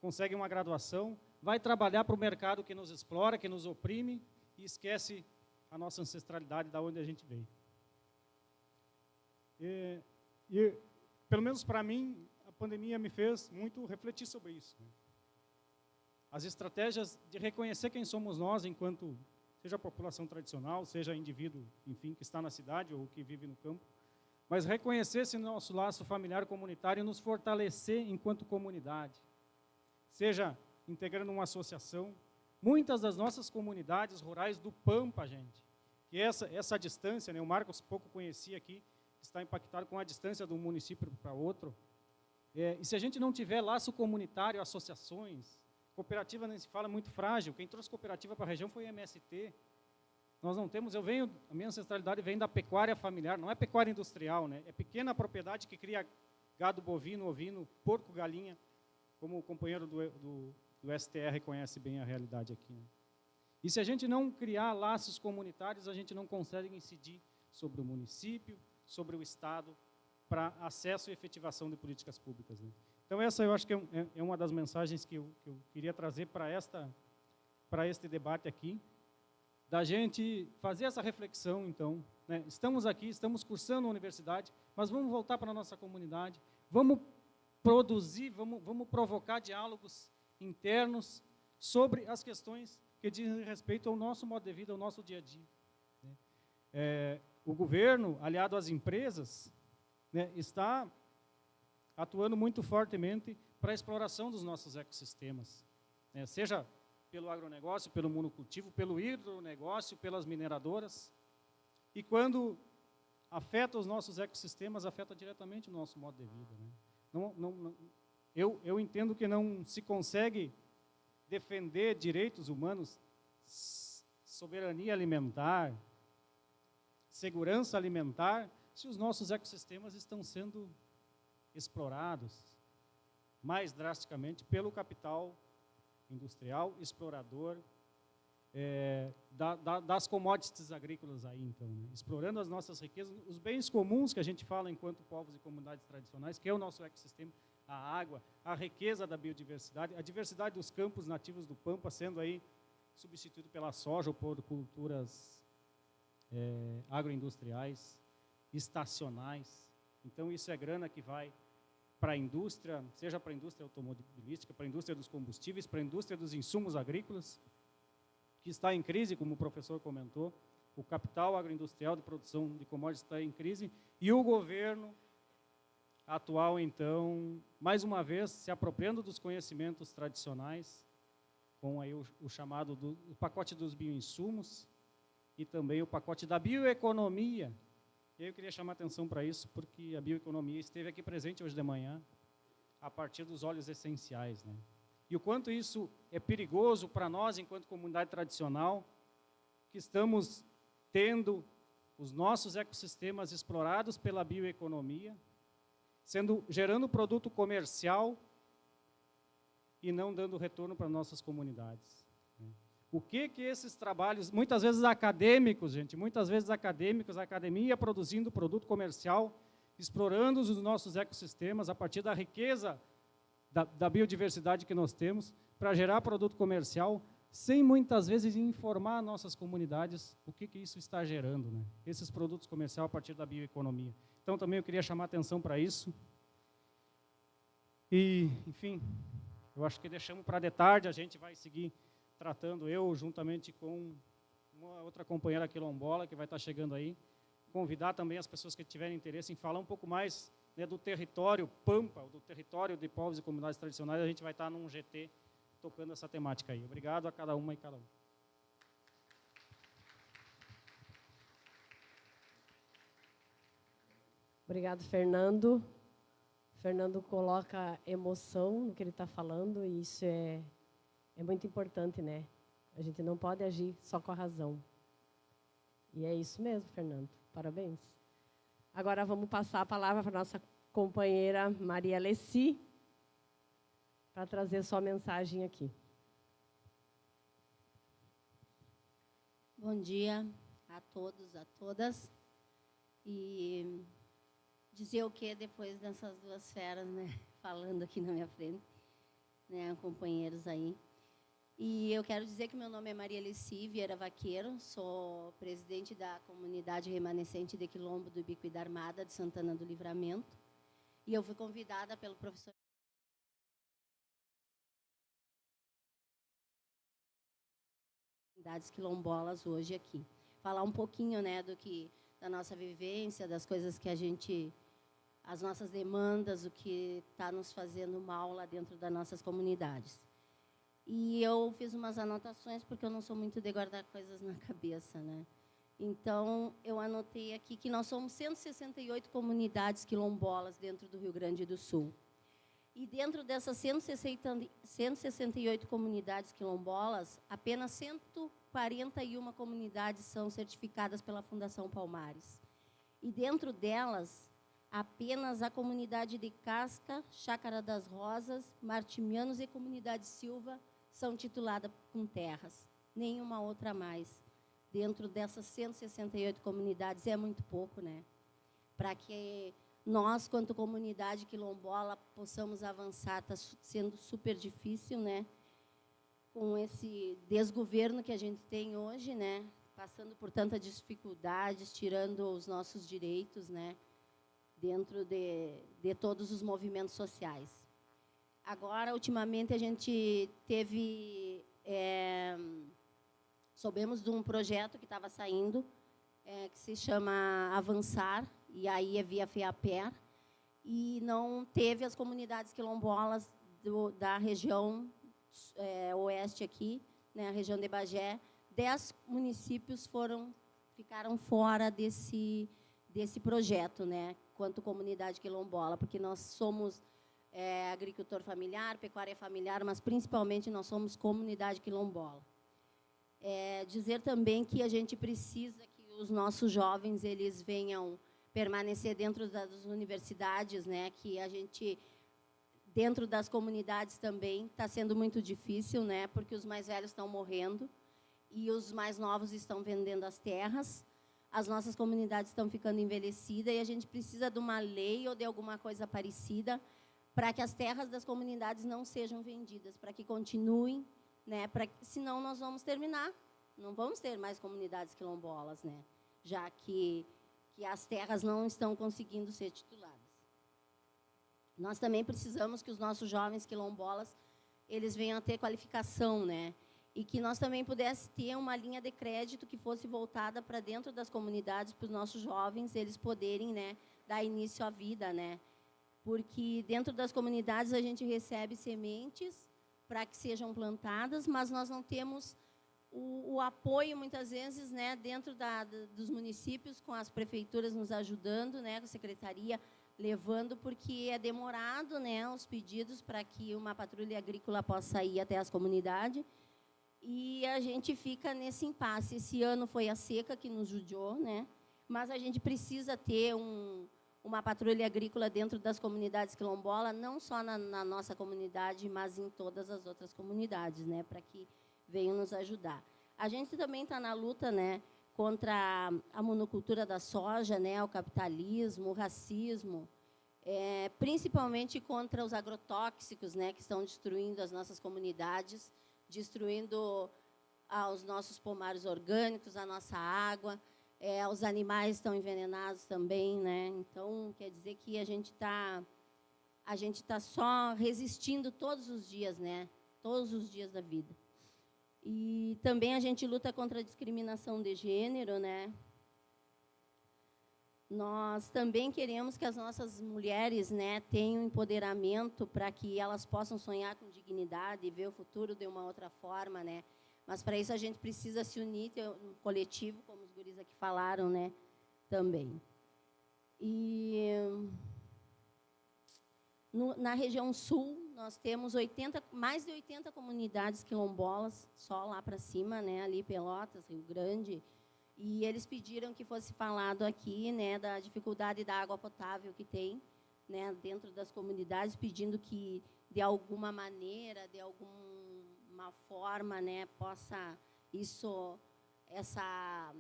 consegue uma graduação, vai trabalhar para o mercado que nos explora, que nos oprime, e esquece a nossa ancestralidade, da onde a gente veio. E pelo menos para mim, a pandemia me fez muito refletir sobre isso, né. As estratégias de reconhecer quem somos nós, enquanto, seja a população tradicional, seja indivíduo, enfim, que está na cidade ou que vive no campo, mas reconhecer esse nosso laço familiar comunitário e nos fortalecer enquanto comunidade, seja integrando uma associação. Muitas das nossas comunidades rurais do Pampa, gente, que essa distância, né, o Marcos pouco conhecia aqui, está impactado com a distância de um município para outro. E se a gente não tiver laço comunitário, associações, cooperativa nem se fala, muito frágil. Quem trouxe cooperativa para a região foi a MST. Nós não temos, a minha ancestralidade vem da pecuária familiar, não é pecuária industrial, né? É pequena propriedade que cria gado bovino, ovino, porco, galinha, como o companheiro do STR conhece bem a realidade aqui, né? E se a gente não criar laços comunitários, a gente não consegue incidir sobre o município, sobre o Estado, para acesso e efetivação de políticas públicas, né? Então, essa eu acho que é uma das mensagens que eu queria trazer para este debate aqui, da gente fazer essa reflexão, então, né? Estamos aqui, estamos cursando a universidade, mas vamos voltar para a nossa comunidade, vamos produzir, vamos provocar diálogos internos, sobre as questões que dizem respeito ao nosso modo de vida, ao nosso dia a dia. O governo, aliado às empresas, né, está atuando muito fortemente para a exploração dos nossos ecossistemas, né, seja pelo agronegócio, pelo monocultivo, pelo hidronegócio, pelas mineradoras. E quando afeta os nossos ecossistemas, afeta diretamente o nosso modo de vida, né? Eu entendo que não se consegue defender direitos humanos, soberania alimentar, segurança alimentar, se os nossos ecossistemas estão sendo explorados mais drasticamente pelo capital industrial, explorador, das commodities agrícolas aí, então, né? Explorando as nossas riquezas, os bens comuns que a gente fala enquanto povos e comunidades tradicionais, que é o nosso ecossistema, a água, a riqueza da biodiversidade, a diversidade dos campos nativos do Pampa sendo aí substituído pela soja ou por culturas agroindustriais, estacionais. Então, isso é grana que vai para a indústria, seja para a indústria automobilística, para a indústria dos combustíveis, para a indústria dos insumos agrícolas, que está em crise, como o professor comentou. O capital agroindustrial de produção de commodities está em crise, e o governo atual, então, mais uma vez, se apropriando dos conhecimentos tradicionais, com aí o chamado o pacote dos bioinsumos e também o pacote da bioeconomia. Eu queria chamar a atenção para isso, porque a bioeconomia esteve aqui presente hoje de manhã, a partir dos óleos essenciais, né? E o quanto isso é perigoso para nós, enquanto comunidade tradicional, que estamos tendo os nossos ecossistemas explorados pela bioeconomia, gerando produto comercial e não dando retorno para nossas comunidades. O que esses trabalhos, muitas vezes acadêmicos, gente, a academia produzindo produto comercial, explorando os nossos ecossistemas a partir da riqueza da biodiversidade que nós temos, para gerar produto comercial, sem muitas vezes informar nossas comunidades o que isso está gerando, né? Esses produtos comerciais a partir da bioeconomia. Então, também eu queria chamar a atenção para isso. E, enfim, eu acho que deixamos para de tarde, a gente vai seguir tratando, eu juntamente com uma outra companheira quilombola que vai estar chegando aí, convidar também as pessoas que tiverem interesse em falar um pouco mais, né, do território Pampa, do território de povos e comunidades tradicionais. A gente vai estar num GT tocando essa temática aí. Obrigado a cada uma e cada um. Obrigado, Fernando. Fernando coloca emoção no que ele está falando, e isso é muito importante, né? A gente não pode agir só com a razão. E é isso mesmo, Fernando. Parabéns. Agora vamos passar a palavra para a nossa companheira Maria Alessi, para trazer sua mensagem aqui. Bom dia a todos, a todas. E dizer o que depois dessas duas feras, né, falando aqui na minha frente, né, companheiros aí. E eu quero dizer que meu nome é Maria Alessi Vieira Vaqueiro, sou presidente da comunidade remanescente de Quilombo do Ibicuí da Armada de Santana do Livramento. E eu fui convidada pelo professor comunidades quilombolas hoje aqui. Falar um pouquinho, né, da nossa vivência, das coisas que as nossas demandas, o que está nos fazendo mal lá dentro das nossas comunidades. E eu fiz umas anotações, porque eu não sou muito de guardar coisas na cabeça, né? Então, eu anotei aqui que nós somos 168 comunidades quilombolas dentro do Rio Grande do Sul. E dentro dessas 168 comunidades quilombolas, apenas 141 comunidades são certificadas pela Fundação Palmares. E dentro delas, apenas a comunidade de Casca, Chácara das Rosas, Martimianos e Comunidade Silva são tituladas com terras. Nenhuma outra mais. Dentro dessas 168 comunidades é muito pouco, né? Para que nós, quanto comunidade quilombola, possamos avançar, está sendo super difícil, né? Com esse desgoverno que a gente tem hoje, né? Passando por tantas dificuldades, tirando os nossos direitos, né? Dentro de todos os movimentos sociais. Agora, ultimamente, a gente teve soubemos de um projeto que estava saindo, que se chama Avançar, e aí é via FEAPER, e não teve as comunidades quilombolas da região oeste aqui, né, a região de Bagé. 10 municípios ficaram fora desse projeto, né, quanto comunidade quilombola, porque nós somos agricultor familiar, pecuária familiar, mas principalmente nós somos comunidade quilombola. Dizer também que a gente precisa que os nossos jovens eles venham permanecer dentro das universidades, né, que a gente dentro das comunidades também está sendo muito difícil, né, porque os mais velhos estão morrendo e os mais novos estão vendendo as terras. As nossas comunidades estão ficando envelhecidas e a gente precisa de uma lei ou de alguma coisa parecida para que as terras das comunidades não sejam vendidas, para que continuem, né, senão nós vamos terminar, não vamos ter mais comunidades quilombolas, né, já que as terras não estão conseguindo ser tituladas. Nós também precisamos que os nossos jovens quilombolas eles venham a ter qualificação, né, e que nós também pudéssemos ter uma linha de crédito que fosse voltada para dentro das comunidades, para os nossos jovens eles poderem, né, dar início à vida, né, porque dentro das comunidades a gente recebe sementes para que sejam plantadas, mas nós não temos o apoio, muitas vezes, né, dentro dos municípios, com as prefeituras nos ajudando, né, com a secretaria levando, porque é demorado, né, os pedidos para que uma patrulha agrícola possa ir até as comunidades, e a gente fica nesse impasse. Esse ano foi a seca que nos judiou, né, mas a gente precisa ter uma patrulha agrícola dentro das comunidades quilombolas, não só na nossa comunidade, mas em todas as outras comunidades, né, para que venham nos ajudar. A gente também está na luta, né, contra a monocultura da soja, né, o capitalismo, o racismo, principalmente contra os agrotóxicos, né, que estão destruindo as nossas comunidades, destruindo os nossos pomares orgânicos, a nossa água. Os animais estão envenenados também, né? Então, quer dizer que a gente tá só resistindo todos os dias, né? Todos os dias da vida. E também a gente luta contra a discriminação de gênero, né? Nós também queremos que as nossas mulheres, né, tenham empoderamento para que elas possam sonhar com dignidade e ver o futuro de uma outra forma, né? Mas para isso a gente precisa se unir, ter um coletivo, como os guris aqui falaram, né, também. E na região sul, nós temos mais de 80 comunidades quilombolas, só lá para cima, né, ali Pelotas, Rio Grande, e eles pediram que fosse falado aqui, né, da dificuldade da água potável que tem, né, dentro das comunidades, pedindo que, de alguma maneira, de alguma forma, né, possa essa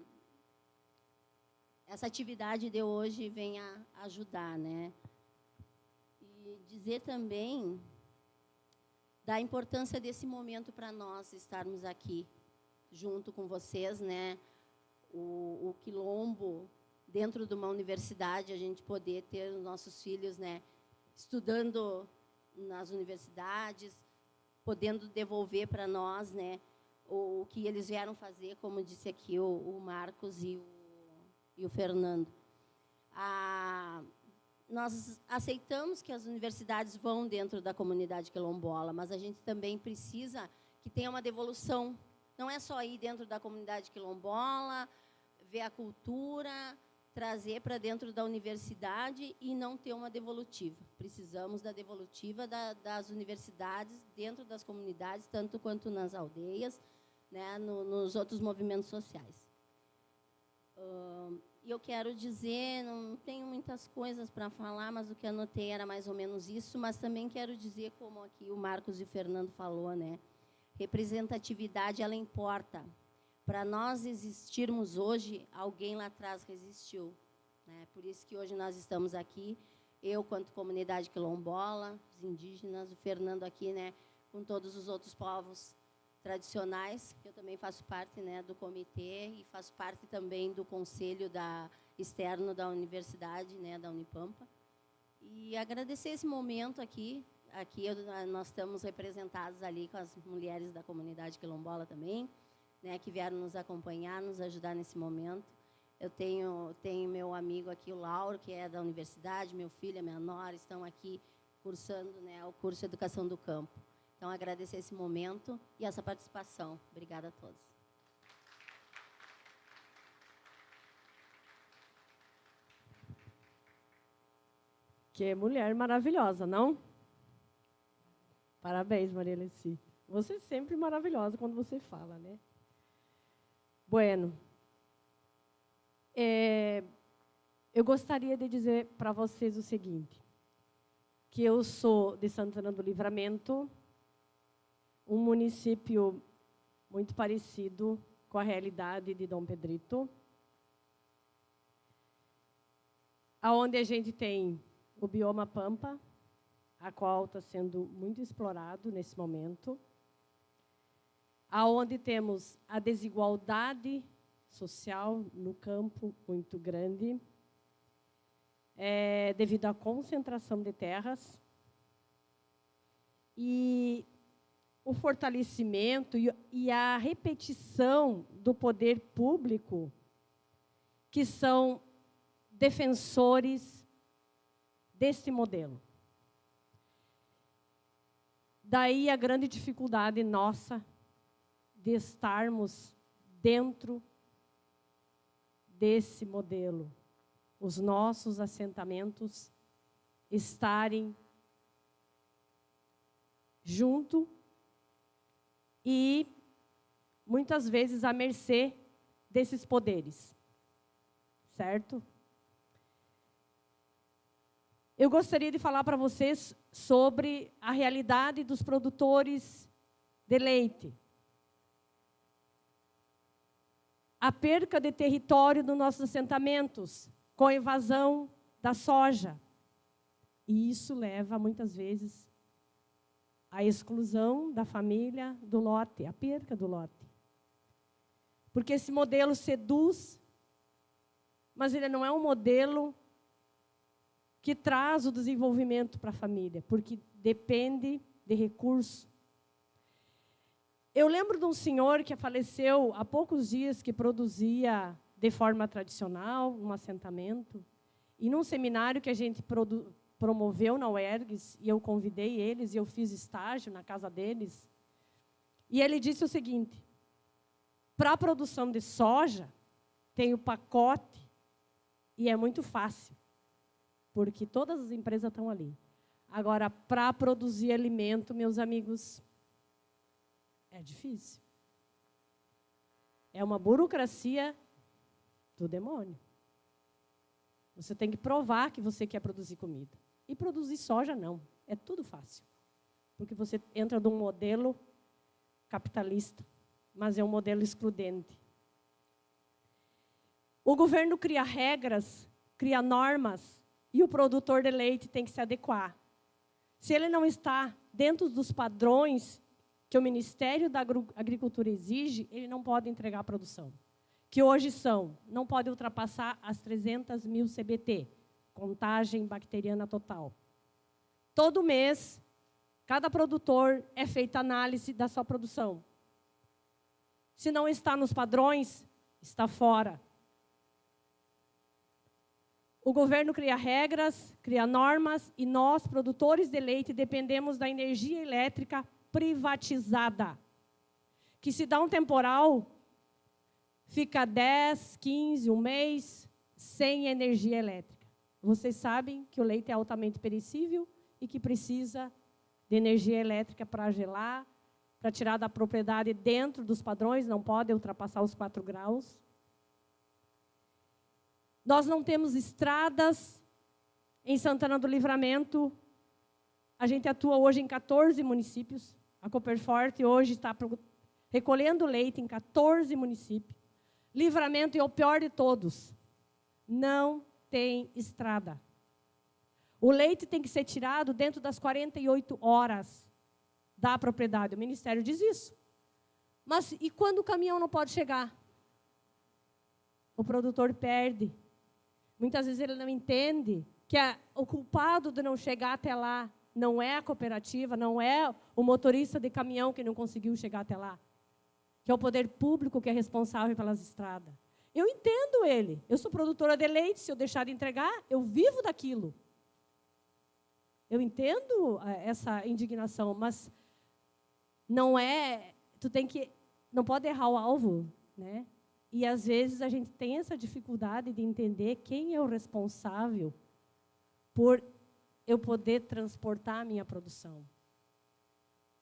atividade de hoje venha ajudar, né. E dizer também da importância desse momento para nós estarmos aqui junto com vocês, né, o quilombo dentro de uma universidade, a gente poder ter os nossos filhos, né, estudando nas universidades, podendo devolver para nós, né, o que eles vieram fazer, como disse aqui o Marcos e o Fernando. Nós aceitamos que as universidades vão dentro da comunidade quilombola, mas a gente também precisa que tenha uma devolução. Não é só ir dentro da comunidade quilombola, ver a cultura, trazer para dentro da universidade e não ter uma devolutiva. Precisamos da devolutiva das universidades dentro das comunidades, tanto quanto nas aldeias, né, nos outros movimentos sociais. E eu quero dizer, não tenho muitas coisas para falar, mas o que anotei era mais ou menos isso, mas também quero dizer, como aqui o Marcos e o Fernando falou, né, representatividade, ela importa. Para nós existirmos hoje, alguém lá atrás resistiu, né? Por isso que hoje nós estamos aqui, eu quanto comunidade quilombola, os indígenas, o Fernando aqui, né, com todos os outros povos tradicionais, que eu também faço parte, né, do comitê e faço parte também do conselho externo da universidade, né, da Unipampa. E agradecer esse momento aqui, aqui nós estamos representados ali com as mulheres da comunidade quilombola também, né, que vieram nos acompanhar, nos ajudar nesse momento. Eu tenho meu amigo aqui, o Lauro, que é da universidade, meu filho, a minha nora, estão aqui cursando, né, o curso de Educação do Campo. Então, agradecer esse momento e essa participação. Obrigada a todos. Que mulher maravilhosa, não? Parabéns, Maria Alessi. Você é sempre maravilhosa quando você fala, né? Bueno. Eu gostaria de dizer para vocês o seguinte, que eu sou de Santana do Livramento, um município muito parecido com a realidade de Dom Pedrito, onde a gente tem o bioma Pampa, a qual está sendo muito explorado nesse momento, aonde temos a desigualdade social no campo muito grande, devido à concentração de terras, e o fortalecimento e a repetição do poder público, que são defensores desse modelo. Daí a grande dificuldade nossa de estarmos dentro desse modelo. Os nossos assentamentos estarem junto e, muitas vezes, à mercê desses poderes. Certo? Eu gostaria de falar para vocês sobre a realidade dos produtores de leite. A perca de território dos nossos assentamentos, com a invasão da soja. E isso leva, muitas vezes, à exclusão da família do lote, à perca do lote. Porque esse modelo seduz, mas ele não é um modelo que traz o desenvolvimento para a família, porque depende de recurso. Eu lembro de um senhor que faleceu há poucos dias, que produzia de forma tradicional, um assentamento, e num seminário que a gente promoveu na UERGS, e eu convidei eles, e eu fiz estágio na casa deles, e ele disse o seguinte: para a produção de soja, tem o pacote, e é muito fácil, porque todas as empresas estão ali. Agora, para produzir alimento, meus amigos, é difícil. É uma burocracia do demônio. Você tem que provar que você quer produzir comida. E produzir soja, não. É tudo fácil. Porque você entra num modelo capitalista, mas é um modelo excludente. O governo cria regras, cria normas, e o produtor de leite tem que se adequar. Se ele não está dentro dos padrões que o Ministério da Agricultura exige, ele não pode entregar a produção. Que hoje não pode ultrapassar as 300 mil CBT, contagem bacteriana total. Todo mês, cada produtor é feita análise da sua produção. Se não está nos padrões, está fora. O governo cria regras, cria normas, e nós, produtores de leite, dependemos da energia elétrica privatizada. Que se dá um temporal, fica 10, 15, um mês, sem energia elétrica. Vocês sabem que o leite é altamente perecível e que precisa de energia elétrica para gelar, para tirar da propriedade dentro dos padrões, não pode ultrapassar os 4 graus. Nós não temos estradas em Santana do Livramento. A gente atua hoje em 14 municípios. A Copperforte hoje está recolhendo leite em 14 municípios. Livramento é o pior de todos. Não tem estrada. O leite tem que ser tirado dentro das 48 horas da propriedade. O Ministério diz isso. Mas e quando o caminhão não pode chegar? O produtor perde. Muitas vezes ele não entende que o culpado de não chegar até lá não é a cooperativa, não é o motorista de caminhão que não conseguiu chegar até lá, que é o poder público que é responsável pelas estradas. Eu entendo ele. Eu sou produtora de leite, se eu deixar de entregar, eu vivo daquilo. Eu entendo essa indignação, mas não é, não pode errar o alvo, né? E às vezes a gente tem essa dificuldade de entender quem é o responsável por eu poder transportar a minha produção.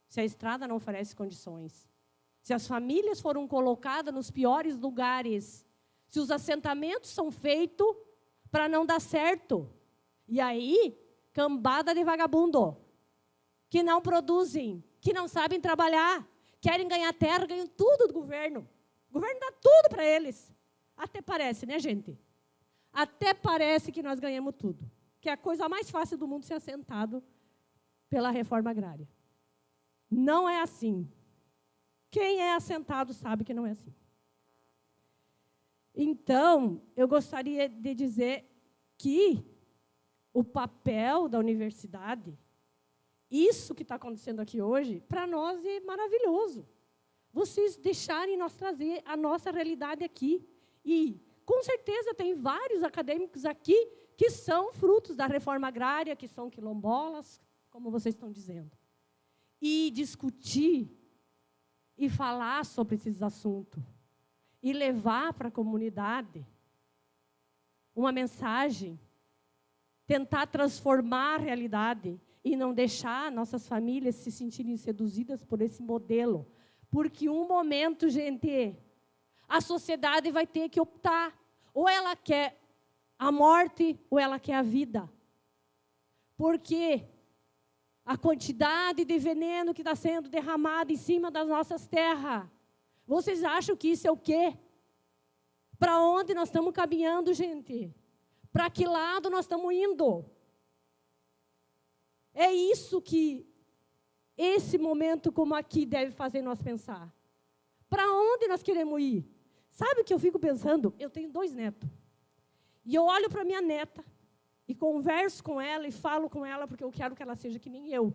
Se a estrada não oferece condições, se as famílias foram colocadas nos piores lugares, se os assentamentos são feitos para não dar certo. E aí, cambada de vagabundo, que não produzem, que não sabem trabalhar, querem ganhar terra, ganham tudo do governo. O governo dá tudo para eles. Até parece, né, gente? Até parece que nós ganhamos tudo. Que é a coisa mais fácil do mundo ser assentado pela reforma agrária. Não é assim. Quem é assentado sabe que não é assim. Então, eu gostaria de dizer que o papel da universidade, isso que está acontecendo aqui hoje, para nós é maravilhoso. Vocês deixarem nós trazer a nossa realidade aqui. E, com certeza, tem vários acadêmicos aqui que são frutos da reforma agrária, que são quilombolas, como vocês estão dizendo. E discutir e falar sobre esses assuntos. E levar para a comunidade uma mensagem, tentar transformar a realidade e não deixar nossas famílias se sentirem seduzidas por esse modelo. Porque um momento, gente, a sociedade vai ter que optar. Ou ela quer a morte ou ela quer a vida. Porque a quantidade de veneno que está sendo derramado em cima das nossas terras, vocês acham que isso é o quê? Para onde nós estamos caminhando, gente? Para que lado nós estamos indo? É isso que esse momento como aqui deve fazer nós pensar. Para onde nós queremos ir? Sabe o que eu fico pensando? Eu tenho 2 netos. E eu olho para minha neta e converso com ela e falo com ela porque eu quero que ela seja que nem eu.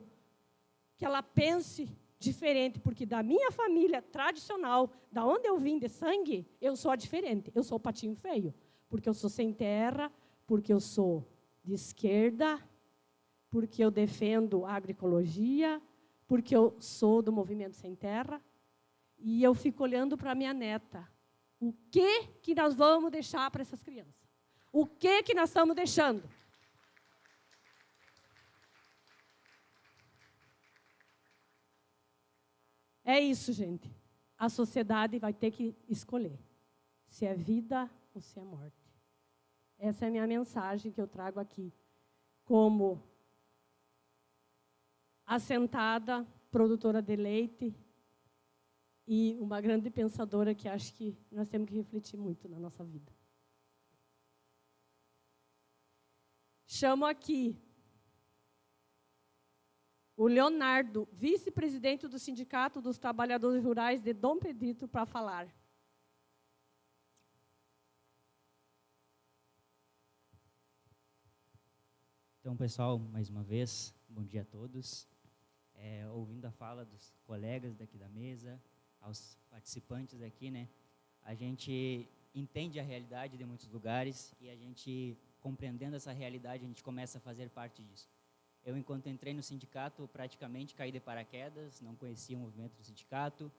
Que ela pense diferente, porque da minha família tradicional, da onde eu vim de sangue, eu sou a diferente. Eu sou o patinho feio, porque eu sou sem terra, porque eu sou de esquerda, porque eu defendo a agroecologia, porque eu sou do movimento sem terra. E eu fico olhando para a minha neta. O que nós vamos deixar para essas crianças? O que nós estamos deixando? É isso, gente. A sociedade vai ter que escolher se é vida ou se é morte. Essa é a minha mensagem que eu trago aqui, como assentada, produtora de leite e uma grande pensadora que acho que nós temos que refletir muito na nossa vida. Chamo aqui o Leonardo, vice-presidente do Sindicato dos Trabalhadores Rurais de Dom Pedrito, para falar. Então, pessoal, mais uma vez, bom dia a todos. Ouvindo a fala dos colegas daqui da mesa, aos participantes aqui, né? A gente entende a realidade de muitos lugares e a gente, compreendendo essa realidade, a gente começa a fazer parte disso. Eu, enquanto entrei no sindicato, praticamente caí de paraquedas, não conhecia o movimento do sindicato,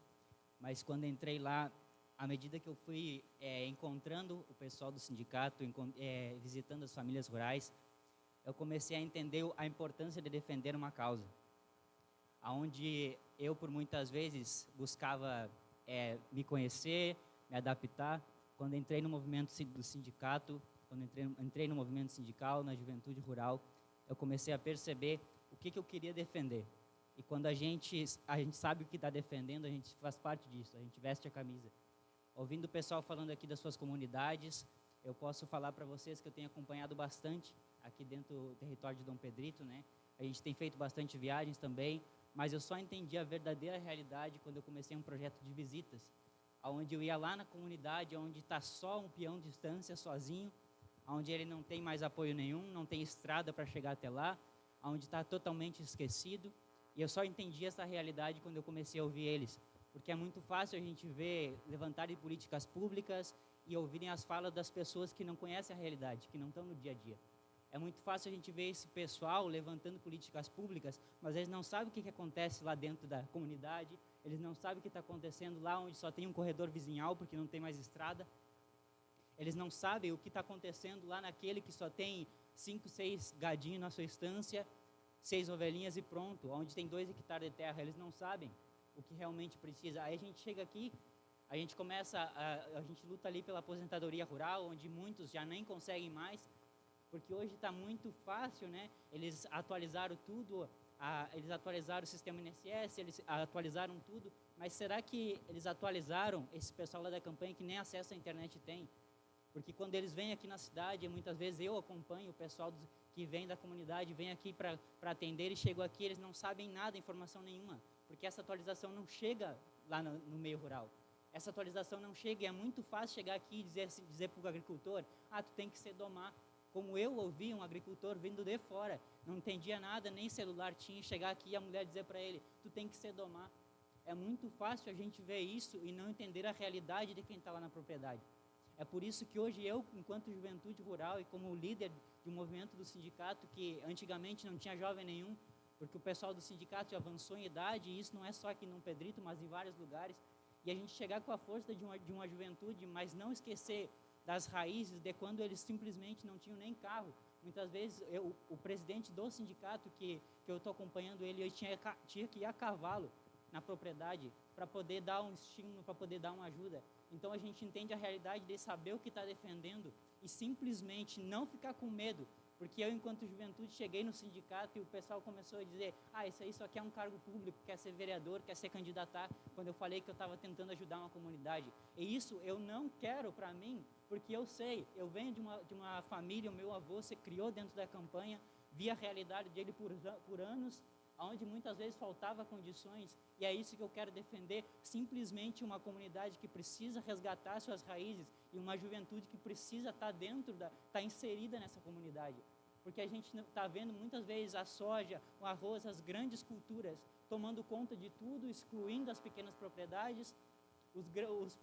mas quando entrei lá, à medida que eu fui encontrando o pessoal do sindicato, visitando as famílias rurais, eu comecei a entender a importância de defender uma causa. Onde eu, por muitas vezes, buscava me conhecer, me adaptar. Quando entrei no movimento do sindicato, quando entrei no movimento sindical, na juventude rural, eu comecei a perceber o que eu queria defender. E quando a gente sabe o que está defendendo, a gente faz parte disso, a gente veste a camisa. Ouvindo o pessoal falando aqui das suas comunidades, eu posso falar para vocês que eu tenho acompanhado bastante aqui dentro do território de Dom Pedrito, né? A gente tem feito bastante viagens também, mas eu só entendi a verdadeira realidade quando eu comecei um projeto de visitas, onde eu ia lá na comunidade, onde está só um peão de distância, sozinho, onde ele não tem mais apoio nenhum, não tem estrada para chegar até lá, onde está totalmente esquecido. E eu só entendi essa realidade quando eu comecei a ouvir eles, porque é muito fácil a gente ver levantarem políticas públicas e ouvirem as falas das pessoas que não conhecem a realidade, que não estão no dia a dia. É muito fácil a gente ver esse pessoal levantando políticas públicas, mas eles não sabem o que acontece lá dentro da comunidade, eles não sabem o que está acontecendo lá onde só tem um corredor vizinhal, porque não tem mais estrada. Eles não sabem o que está acontecendo lá naquele que só tem 5, 6 gadinhos na sua estância, 6 ovelhinhas e pronto, onde tem 2 hectares de terra. Eles não sabem o que realmente precisa. Aí a gente chega aqui, a gente gente luta ali pela aposentadoria rural, onde muitos já nem conseguem mais, porque hoje está muito fácil, né? Eles atualizaram tudo, eles atualizaram o sistema INSS, eles atualizaram tudo, mas será que eles atualizaram esse pessoal lá da campanha que nem acesso à internet tem? Porque quando eles vêm aqui na cidade, muitas vezes eu acompanho o pessoal que vem da comunidade, vem aqui para atender e chego aqui, eles não sabem nada, informação nenhuma, porque essa atualização não chega lá no meio rural. Essa atualização não chega e é muito fácil chegar aqui e dizer para o agricultor, tu tem que se domar. Como eu ouvi um agricultor vindo de fora, não entendia nada, nem celular tinha, chegar aqui e a mulher dizer para ele, tu tem que se domar. É muito fácil a gente ver isso e não entender a realidade de quem está lá na propriedade. É por isso que hoje eu, enquanto juventude rural e como líder de um movimento do sindicato, que antigamente não tinha jovem nenhum, porque o pessoal do sindicato já avançou em idade, e isso não é só aqui no Pedrito, mas em vários lugares, e a gente chegar com a força de uma juventude, mas não esquecer das raízes de quando eles simplesmente não tinham nem carro. Muitas vezes, o presidente do sindicato, que eu estou acompanhando ele tinha que ir a cavalo na propriedade para poder dar um estímulo, para poder dar uma ajuda. Então, a gente entende a realidade de saber o que está defendendo e simplesmente não ficar com medo. Porque eu, enquanto juventude, cheguei no sindicato e o pessoal começou a dizer isso aí só quer um cargo público, quer ser vereador, quer ser candidatar, quando eu falei que eu estava tentando ajudar uma comunidade. E isso eu não quero para mim, porque eu sei, eu venho de uma família, o meu avô se criou dentro da campanha, vi a realidade dele por anos, onde muitas vezes faltava condições, e é isso que eu quero defender, simplesmente uma comunidade que precisa resgatar suas raízes e uma juventude que precisa estar estar inserida nessa comunidade. Porque a gente está vendo muitas vezes a soja, o arroz, as grandes culturas tomando conta de tudo, excluindo as pequenas propriedades.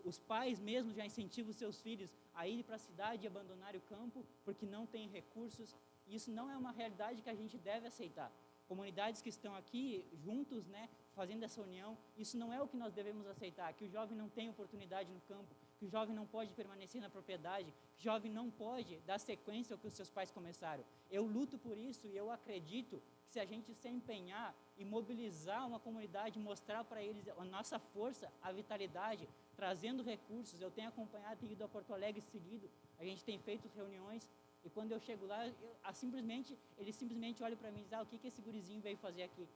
Os pais mesmo já incentivam os seus filhos a ir para a cidade e abandonar o campo porque não tem recursos. Isso não é uma realidade que a gente deve aceitar. Comunidades que estão aqui juntos, né, fazendo essa união, isso não é o que nós devemos aceitar, que o jovem não tem oportunidade no campo, que o jovem não pode permanecer na propriedade, que o jovem não pode dar sequência ao que os seus pais começaram. Eu luto por isso e eu acredito que se a gente se empenhar e mobilizar uma comunidade, mostrar para eles a nossa força, a vitalidade, trazendo recursos, eu tenho acompanhado, tenho ido a Porto Alegre seguido, a gente tem feito reuniões, e quando eu chego lá, eles simplesmente olham para mim e dizem, o que esse gurizinho veio fazer aqui?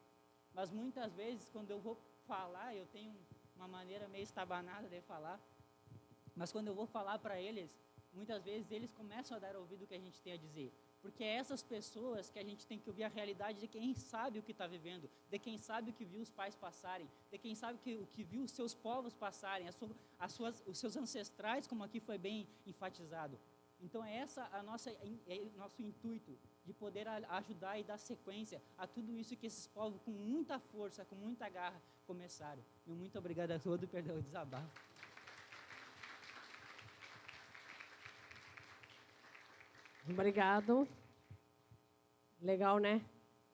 Mas muitas vezes, quando eu vou falar, eu tenho uma maneira meio estabanada de falar, mas quando eu vou falar para eles, muitas vezes eles começam a dar ouvido ao que a gente tem a dizer. Porque é essas pessoas que a gente tem que ouvir a realidade de quem sabe o que está vivendo, de quem sabe o que viu os pais passarem, de quem sabe o que viu os seus povos passarem, os seus ancestrais, como aqui foi bem enfatizado. Então, é nosso intuito, de poder ajudar e dar sequência a tudo isso que esses povos, com muita força, com muita garra, começaram. Meu muito obrigado a todos, perdão o desabafo. Obrigado. Legal, né?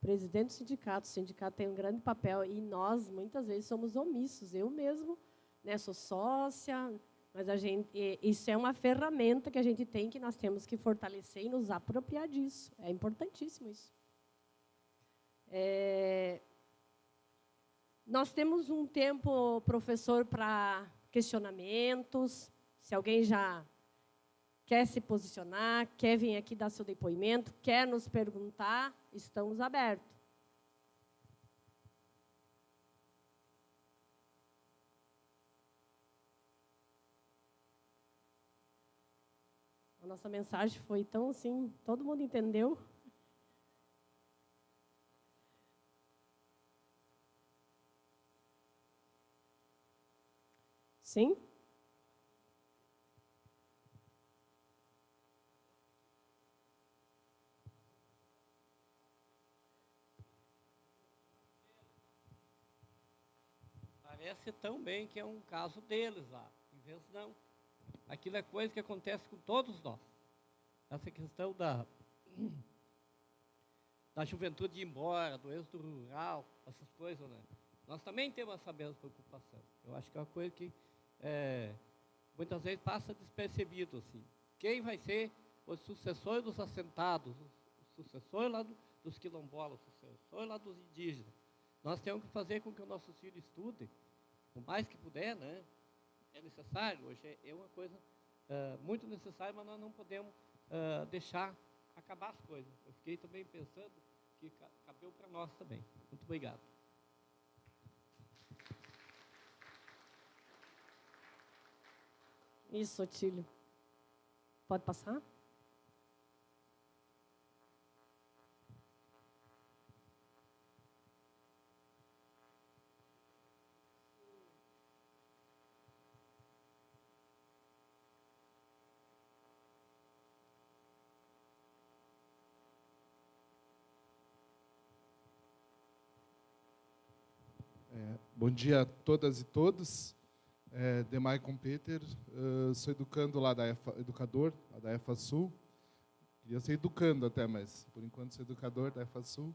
Presidente do sindicato. O sindicato tem um grande papel e nós, muitas vezes, somos omissos. Eu mesmo, né, sou sócia, mas isso é uma ferramenta que a gente tem, que nós temos que fortalecer e nos apropriar disso. É importantíssimo isso. Nós temos um tempo, professor, para questionamentos. Se alguém já quer se posicionar, quer vir aqui dar seu depoimento, quer nos perguntar, estamos abertos. A nossa mensagem foi tão assim, todo mundo entendeu? Sim? parece tão bem que é um caso deles lá. Em vez não. Aquilo é coisa que acontece com todos nós. Essa questão da juventude ir embora, do êxodo rural, essas coisas, né? Nós também temos essa mesma preocupação. Eu acho que é uma coisa que muitas vezes passa despercebido, assim. Quem vai ser os sucessores dos assentados, os sucessores lá dos quilombolas, os sucessores lá dos indígenas? Nós temos que fazer com que os nossos filhos estudem, o mais que puder, né? É necessário, hoje é uma coisa muito necessária, mas nós não podemos deixar acabar as coisas. Eu fiquei também pensando que cabeu para nós também. Muito obrigado. Isso, Otílio. Pode passar? Bom dia a todas e todos. Demaicon Peter, sou educando lá educador lá da EFASul. Queria ser educando até, mas por enquanto sou educador da EFASul.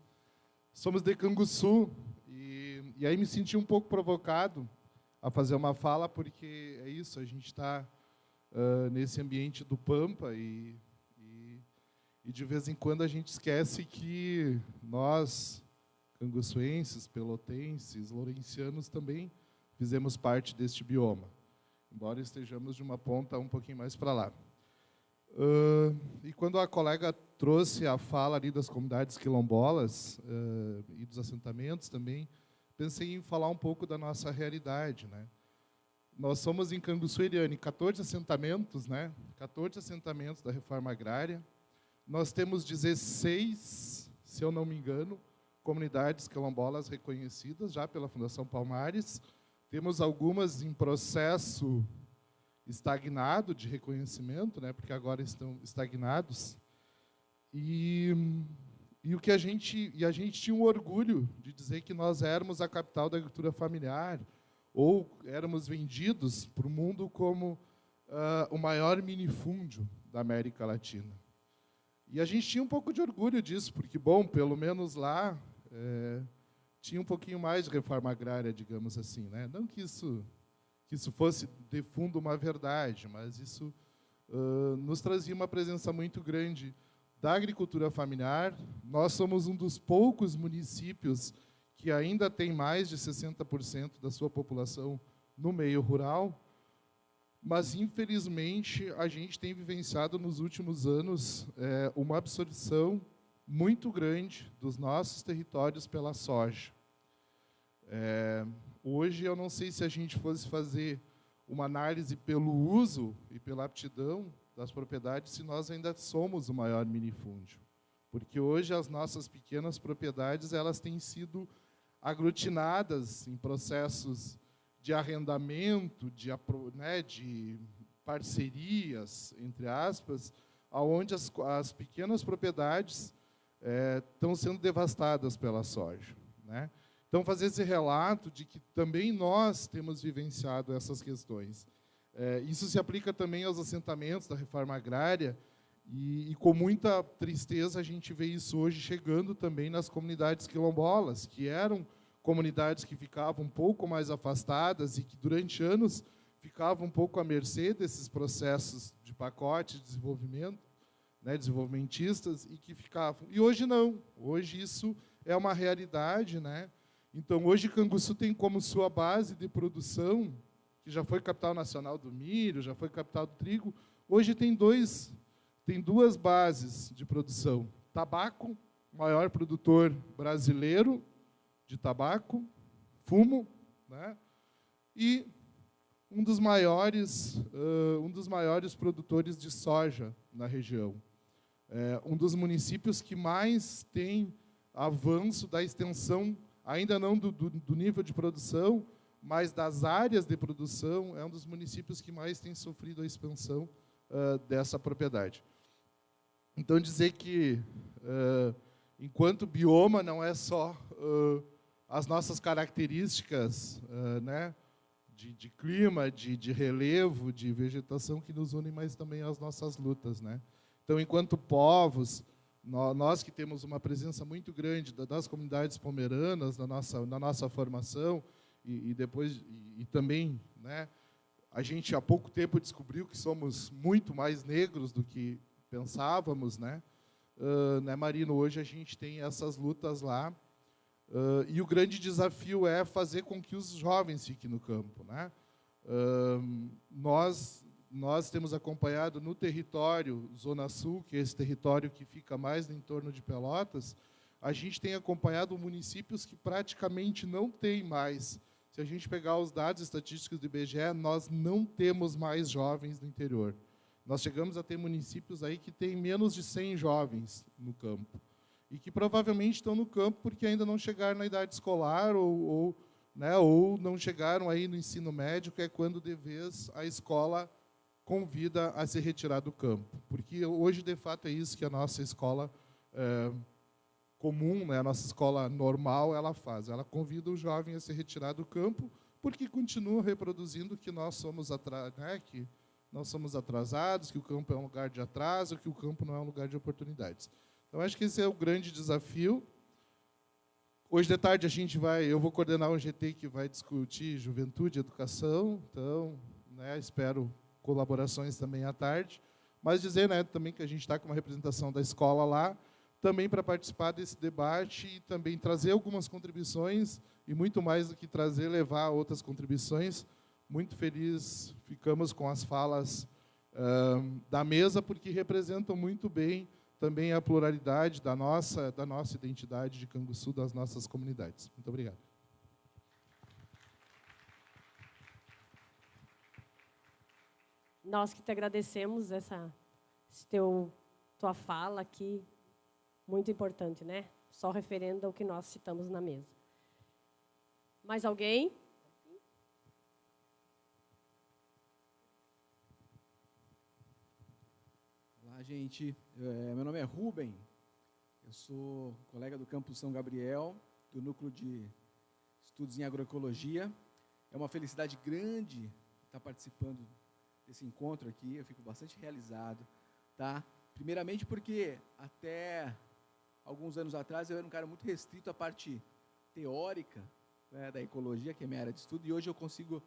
Somos de Canguçu e aí me senti um pouco provocado a fazer uma fala, porque é isso, a gente está nesse ambiente do Pampa e de vez em quando a gente esquece que nós, canguçuenses, pelotenses, lourencianos também fizemos parte deste bioma, embora estejamos de uma ponta um pouquinho mais para lá. E quando a colega trouxe a fala ali das comunidades quilombolas e dos assentamentos também, pensei em falar um pouco da nossa realidade, né? Nós somos em Canguçu, Eliane, 14 assentamentos, né? 14 assentamentos da reforma agrária. Nós temos 16, se eu não me engano, comunidades quilombolas reconhecidas já pela Fundação Palmares. Temos algumas em processo estagnado de reconhecimento, né, porque agora estão estagnados. E a gente tinha um orgulho de dizer que nós éramos a capital da agricultura familiar, ou éramos vendidos para o mundo como o maior minifúndio da América Latina. E a gente tinha um pouco de orgulho disso, porque, bom, pelo menos lá tinha um pouquinho mais de reforma agrária, digamos assim, né? Não que isso fosse, de fundo, uma verdade, mas isso nos trazia uma presença muito grande da agricultura familiar. Nós somos um dos poucos municípios que ainda tem mais de 60% da sua população no meio rural, mas, infelizmente, a gente tem vivenciado nos últimos anos uma absorção muito grande dos nossos territórios pela soja. Hoje, eu não sei se a gente fosse fazer uma análise pelo uso e pela aptidão das propriedades, se nós ainda somos o maior minifúndio. Porque hoje as nossas pequenas propriedades elas têm sido aglutinadas em processos de arrendamento, de parcerias, entre aspas, onde as pequenas propriedades estão sendo devastadas pela soja, né? Então, fazer esse relato de que também nós temos vivenciado essas questões. Isso se aplica também aos assentamentos da reforma agrária, e com muita tristeza a gente vê isso hoje chegando também nas comunidades quilombolas, que eram comunidades que ficavam um pouco mais afastadas e que durante anos ficavam um pouco à mercê desses processos de pacote de desenvolvimento, né, desenvolvimentistas, e que ficavam. E hoje não, hoje isso é uma realidade, né? Então, hoje, Canguçu tem como sua base de produção, que já foi capital nacional do milho, já foi capital do trigo, hoje tem duas bases de produção. Tabaco, maior produtor brasileiro de tabaco, fumo, né? E um dos maiores produtores de soja na região. Um dos municípios que mais tem avanço da extensão, ainda não do nível de produção, mas das áreas de produção, é um dos municípios que mais tem sofrido a expansão dessa propriedade. Então, dizer que, enquanto bioma, não é só as nossas características, né, de clima, de relevo, de vegetação que nos unem, mas também as nossas lutas, né? Então, enquanto povos, nós que temos uma presença muito grande das comunidades pomeranas na nossa formação e também, né, a gente há pouco tempo descobriu que somos muito mais negros do que pensávamos, né? Né, Marino? Hoje a gente tem essas lutas lá. E o grande desafio é fazer com que os jovens fiquem no campo, né? Nós temos acompanhado no território Zona Sul, que é esse território que fica mais no entorno de Pelotas, a gente tem acompanhado municípios que praticamente não têm mais. Se a gente pegar os dados estatísticos do IBGE, nós não temos mais jovens no interior. Nós chegamos a ter municípios aí que têm menos de 100 jovens no campo. E que provavelmente estão no campo porque ainda não chegaram na idade escolar ou não chegaram aí no ensino médio, que é quando, de vez, a escola convida a se retirar do campo. Porque hoje, de fato, é isso que a nossa escola comum, né, a nossa escola normal, ela faz. Ela convida o jovem a se retirar do campo porque continua reproduzindo que nós somos que nós somos atrasados, que o campo é um lugar de atraso, que o campo não é um lugar de oportunidades. Então, acho que esse é o grande desafio. Hoje de tarde eu vou coordenar um GT que vai discutir juventude e educação, então, né, espero colaborações também à tarde. Mas dizer, né, também que a gente está com uma representação da escola lá, também para participar desse debate e também trazer algumas contribuições, e muito mais do que trazer, levar outras contribuições. Muito feliz ficamos com as falas da mesa, porque representam muito bem também a pluralidade da nossa identidade de Canguçu, das nossas comunidades. Muito obrigado. Nós que te agradecemos tua fala aqui, muito importante, né? Só referendo ao que nós citamos na mesa. Mais alguém? Olá, gente. Meu nome é Rubem. Eu sou colega do Campus São Gabriel, do Núcleo de Estudos em Agroecologia. É uma felicidade grande estar participando desse encontro aqui. Eu fico bastante realizado, tá? Primeiramente porque até alguns anos atrás eu era um cara muito restrito à parte teórica, né, da ecologia, que é minha área de estudo, e hoje eu consigo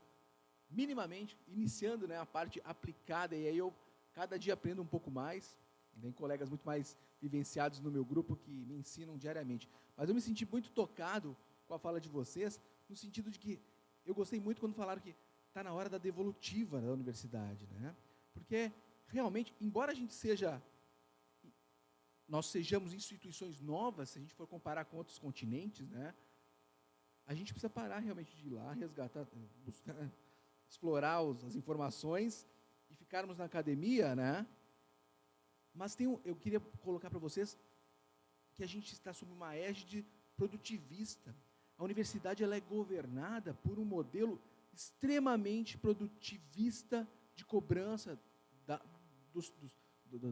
minimamente, iniciando, né, a parte aplicada, e aí eu cada dia aprendo um pouco mais. Tem colegas muito mais vivenciados no meu grupo que me ensinam diariamente. Mas eu me senti muito tocado com a fala de vocês, no sentido de que eu gostei muito quando falaram que está na hora da devolutiva da universidade, né? Porque, realmente, embora nós sejamos instituições novas, se a gente for comparar com outros continentes, né, a gente precisa parar realmente de ir lá, resgatar, buscar, explorar as informações e ficarmos na academia, né? Mas eu queria colocar para vocês que a gente está sob uma égide produtivista. A universidade ela é governada por um modelo extremamente produtivista de cobrança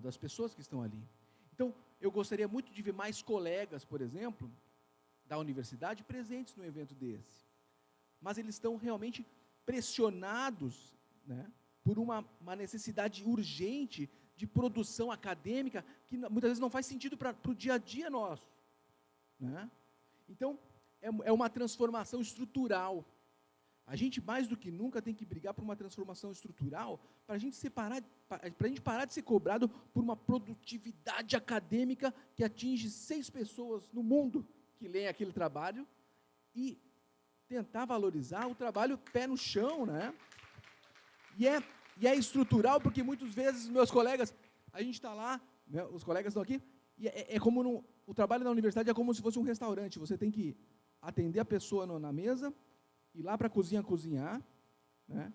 das pessoas que estão ali. Então, eu gostaria muito de ver mais colegas, por exemplo, da universidade presentes num evento desse. Mas eles estão realmente pressionados, né, por uma necessidade urgente de produção acadêmica que muitas vezes não faz sentido para o dia a dia nosso, né? Então, é uma transformação estrutural. A gente, mais do que nunca, tem que brigar por uma transformação estrutural para a gente parar de ser cobrado por uma produtividade acadêmica que atinge 6 pessoas no mundo que leem aquele trabalho e tentar valorizar o trabalho pé no chão, né? E é estrutural porque muitas vezes meus colegas, a gente está lá, né, os colegas estão aqui, e o trabalho na universidade é como se fosse um restaurante. Você tem que atender a pessoa na mesa, ir lá para a cozinha cozinhar, né,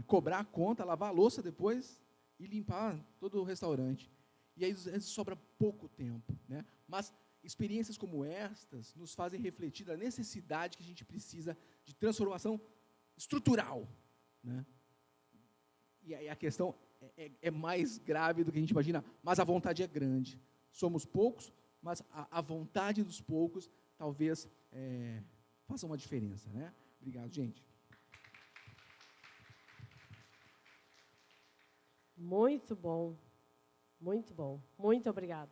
cobrar a conta, lavar a louça depois e limpar todo o restaurante. E aí sobra pouco tempo, né? Mas experiências como estas nos fazem refletir da necessidade que a gente precisa de transformação estrutural, né? E aí a questão é mais grave do que a gente imagina, mas a vontade é grande. Somos poucos, mas a vontade dos poucos talvez faça uma diferença, né? Obrigado, gente. Muito bom. Muito bom. Muito obrigado.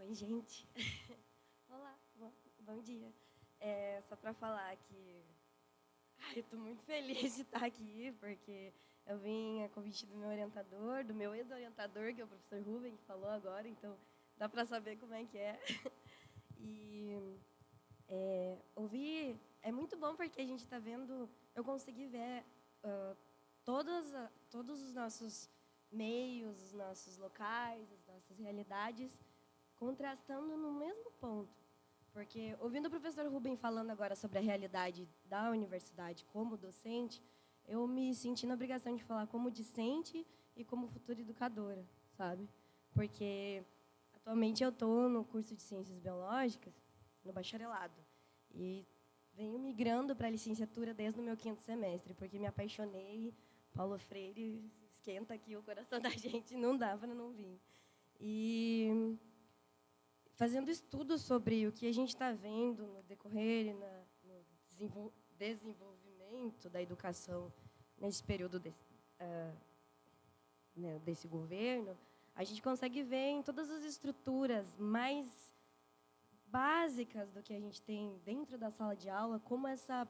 Oi, gente. Olá, bom dia. Só para falar que eu estou muito feliz de estar aqui, porque eu vim a convite do meu orientador, do meu ex-orientador, que é o professor Rubem, que falou agora, então dá para saber como é que é. E ouvir é muito bom, porque a gente está vendo, eu consegui ver todos os nossos meios, os nossos locais, as nossas realidades, contrastando no mesmo ponto. Porque, ouvindo o professor Rubem falando agora sobre a realidade da universidade como docente, eu me senti na obrigação de falar como discente e como futura educadora, sabe? Porque, atualmente, eu estou no curso de Ciências Biológicas, no bacharelado, e venho migrando para a licenciatura desde o meu 5º semestre, porque me apaixonei. Paulo Freire esquenta aqui o coração da gente, não dá para não vir. E fazendo estudos sobre o que a gente está vendo no decorrer e no desenvolvimento da educação nesse período desse governo, a gente consegue ver em todas as estruturas mais básicas do que a gente tem dentro da sala de aula, como isso é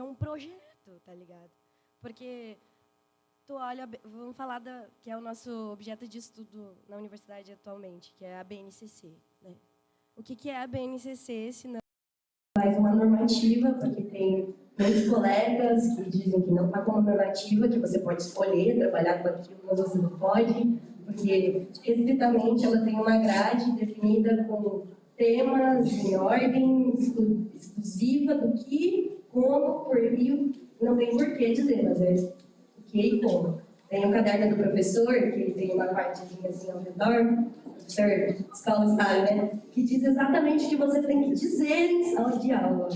um projeto, tá ligado? Porque tu olha, vamos falar que é o nosso objeto de estudo na universidade atualmente, que é a BNCC, né? O que é a BNCC, se não mais uma normativa, porque tem muitos colegas que dizem que não está como normativa, que você pode escolher trabalhar com aquilo, mas você não pode, porque estritamente ela tem uma grade definida com temas em ordem exclusiva do que, como, por e não tem porquê dizer, mas é o que e como. Tem o caderno do professor, que ele tem uma partezinha assim ao redor, o professor escola sabe, né? Que diz exatamente o que você tem que dizer em sala de aula,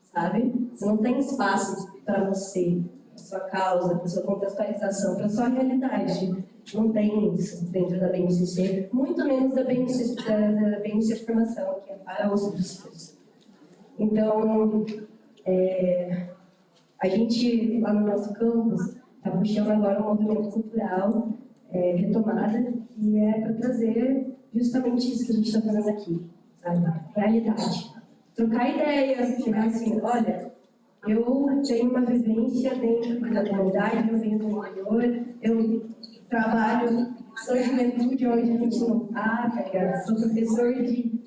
sabe? Você não tem espaço para você, para sua causa, para sua contextualização, para sua realidade. Não tem isso dentro da BNCC, muito menos da BNCC Formação, que é para os professores. Então, a gente, lá no nosso campus, está puxando agora um movimento cultural retomada, que é para trazer justamente isso que a gente está fazendo aqui, sabe? Realidade. Trocar ideia, chegar assim, olha, eu tenho uma vivência dentro da comunidade, eu venho do interior, eu trabalho, sou juventude onde a gente não está, tá ligado? Sou professor de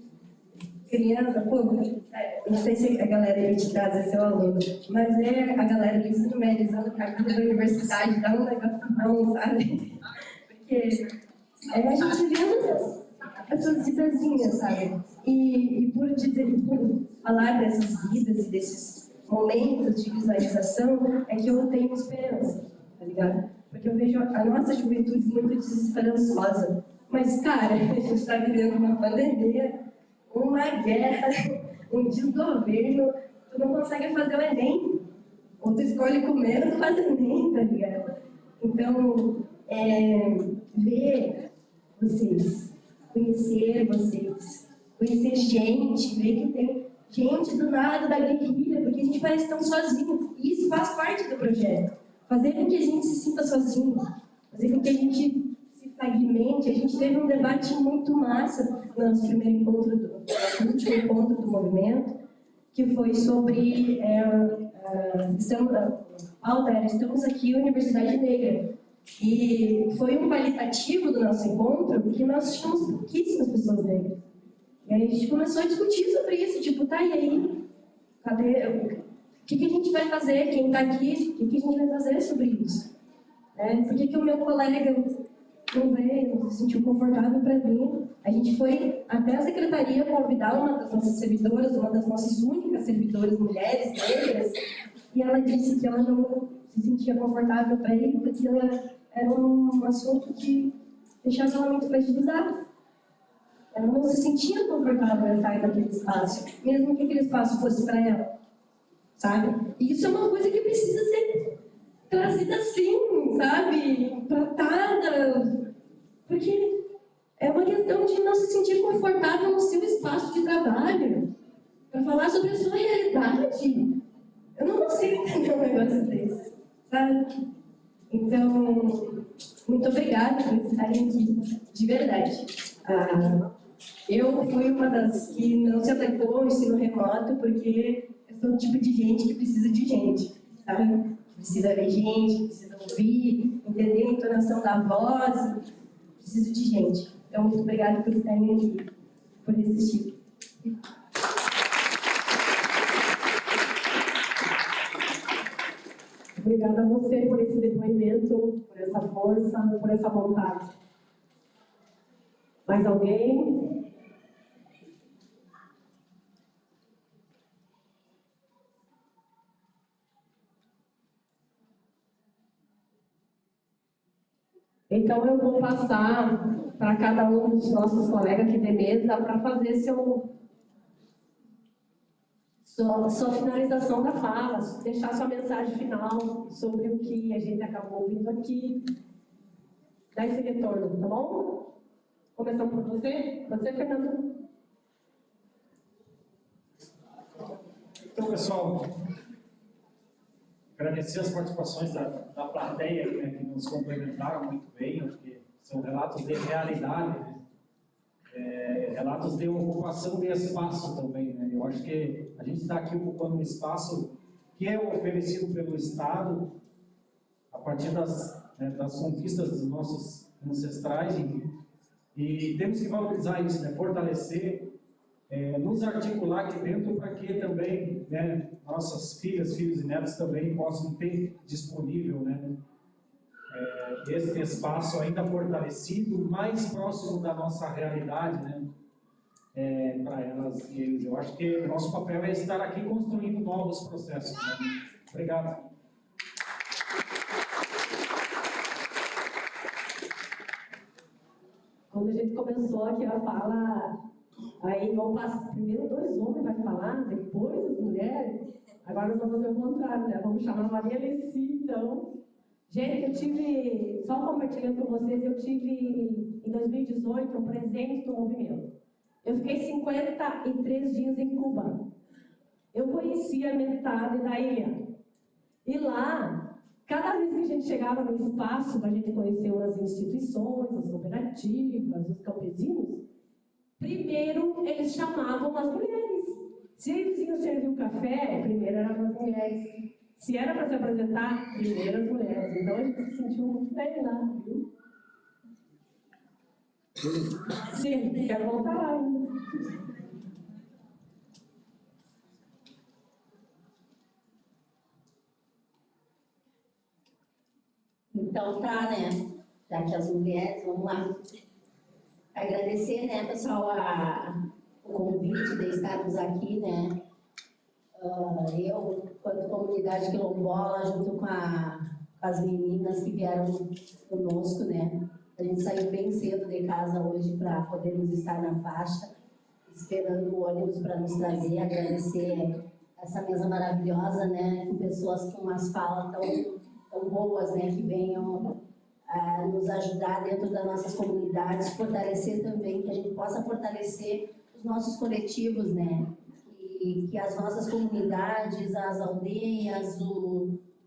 criança, pô, não sei se a galera aí de trás é seu aluno, mas a galera do ensino médio usando a vida da universidade, dá um negócio bom, sabe? Porque a gente vê essas vidazinhas, sabe? E por falar dessas vidas e desses momentos de visualização, é que eu tenho esperança, tá ligado? Porque eu vejo a nossa juventude muito desesperançosa. Mas, cara, a gente está vivendo uma pandemia, uma guerra, um desgoverno, tu não consegue fazer o Enem. Ou tu escolhe comer ou tu faz o Enem, tá ligado? Então, ver vocês, conhecer gente, ver que tem gente do nada da guerrilha, porque a gente parece tão sozinho. E isso faz parte do projeto. Fazer com que a gente se sinta sozinho, fazer com que a gente se fragmente. A gente teve um debate muito massa no nosso primeiro encontro, no último encontro do movimento, que foi sobre estamos aqui, Universidade Negra. E foi um qualitativo do nosso encontro, porque nós tínhamos pouquíssimas pessoas negras. E aí a gente começou a discutir sobre isso, tipo, tá, e aí? Cadê? O que a gente vai fazer? Quem está aqui, o que a gente vai fazer sobre isso? Por que o meu colega não veio, não se sentiu confortável para vir? A gente foi até a secretaria convidar uma das nossas servidoras, uma das nossas únicas servidoras mulheres negras, e ela disse que ela não se sentia confortável para ir, porque era um assunto que deixava ela muito fragilizada. Ela não se sentia confortável em estar naquele espaço, mesmo que aquele espaço fosse para ela. Sabe? E isso é uma coisa que precisa ser trazida assim, sabe? Tratada. Porque é uma questão de não se sentir confortável no seu espaço de trabalho. para falar sobre a sua realidade. Eu não consigo entender um negócio desse, sabe? Então, muito obrigada por estarem aqui, de verdade. Eu fui uma das que não se adequou ao ensino remoto, porque eu sou o tipo de gente que precisa de gente, sabe? Precisa ver gente, precisa ouvir, entender a entonação da voz, preciso de gente. Então, muito obrigada por estarem aqui, por existir. Obrigada a você por esse depoimento, por essa força, por essa vontade. Mais alguém? Então, eu vou passar para cada um dos nossos colegas aqui de mesa para fazer sua finalização da fala, deixar sua mensagem final sobre o que a gente acabou ouvindo aqui, dar esse retorno, tá bom? Começando por você. Você, Fernando? Então, pessoal, agradecer as participações da plateia, né, que nos complementaram muito bem. Acho que são relatos de realidade, né? Relatos de ocupação de espaço também, né? Eu acho que a gente está aqui ocupando um espaço que é oferecido pelo Estado a partir das conquistas dos nossos ancestrais, enfim. E temos que valorizar isso, né? Fortalecer, nos articular aqui dentro para que também, né, nossas filhas, filhos e netos também possam ter disponível, né, esse espaço ainda fortalecido, mais próximo da nossa realidade, né, para elas e eles. Eu acho que o nosso papel é estar aqui construindo novos processos. Né? Obrigado. Quando a gente começou aqui a fala, aí vão passar, primeiro 2 homens vai falar, depois as mulheres, agora nós vamos fazer o contrário, né? Vamos chamar a Maria Alessi, então. Gente, eu tive, só compartilhando com vocês, eu tive em 2018 um presente do movimento. Eu fiquei 53 dias em Cuba. Eu conheci a metade da ilha. E lá, cada vez que a gente chegava no espaço, a gente conheceu as instituições, as cooperativas, os campesinos, primeiro eles chamavam as mulheres. Se eles iam servir o café, primeiro eram as mulheres. Se era para se apresentar, primeiro as mulheres. Então a gente se sentiu muito bem lá, viu? Sim, quero voltar lá ainda. Então tá, né? Já que as mulheres, vamos lá. Agradecer, né, pessoal, o convite de estarmos aqui, né? Eu, quanto comunidade quilombola, junto com as meninas que vieram conosco, né? A gente saiu bem cedo de casa hoje para podermos estar na faixa, esperando o ônibus para nos trazer. Agradecer essa mesa maravilhosa, né? Com pessoas com umas falas tão boas, né? Que venham nos ajudar dentro das nossas comunidades, fortalecer também, que a gente possa fortalecer os nossos coletivos, né? E que as nossas comunidades, as aldeias,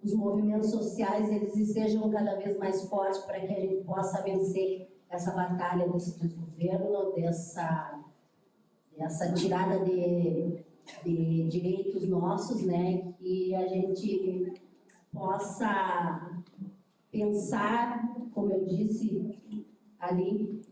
os movimentos sociais, eles estejam cada vez mais fortes para que a gente possa vencer essa batalha desse desgoverno, dessa tirada de direitos nossos, né? Que a gente possa pensar, como eu disse ali,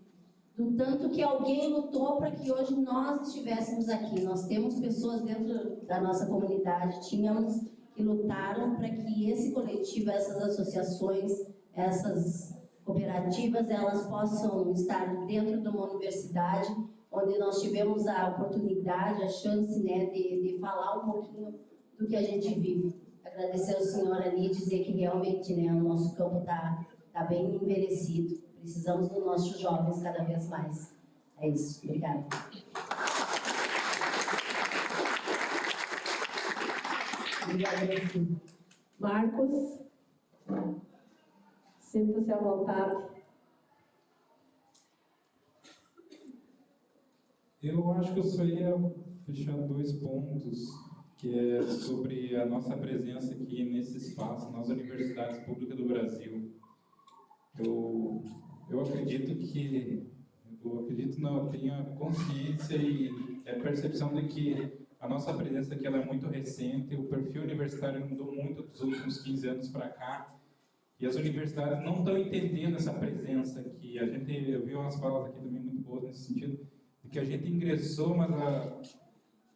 do tanto que alguém lutou para que hoje nós estivéssemos aqui. Nós temos pessoas dentro da nossa comunidade, tínhamos que lutaram para que esse coletivo, essas associações, essas cooperativas, elas possam estar dentro de uma universidade, onde nós tivemos a oportunidade, a chance, né, de falar um pouquinho do que a gente vive. Agradecer ao senhor ali e dizer que realmente, né, o nosso campo está bem envelhecido. Precisamos dos nossos jovens cada vez mais. É isso. Obrigada. Obrigada, Marcos, sinta-se à vontade. Eu acho que eu só ia fechar 2 pontos, que é sobre a nossa presença aqui nesse espaço, nas universidades públicas do Brasil. Eu tenho a consciência e a percepção de que a nossa presença aqui ela é muito recente, o perfil universitário mudou muito dos últimos 15 anos para cá, e as universidades não estão entendendo essa presença aqui. Eu vi umas falas aqui também muito boas nesse sentido, de que a gente ingressou, mas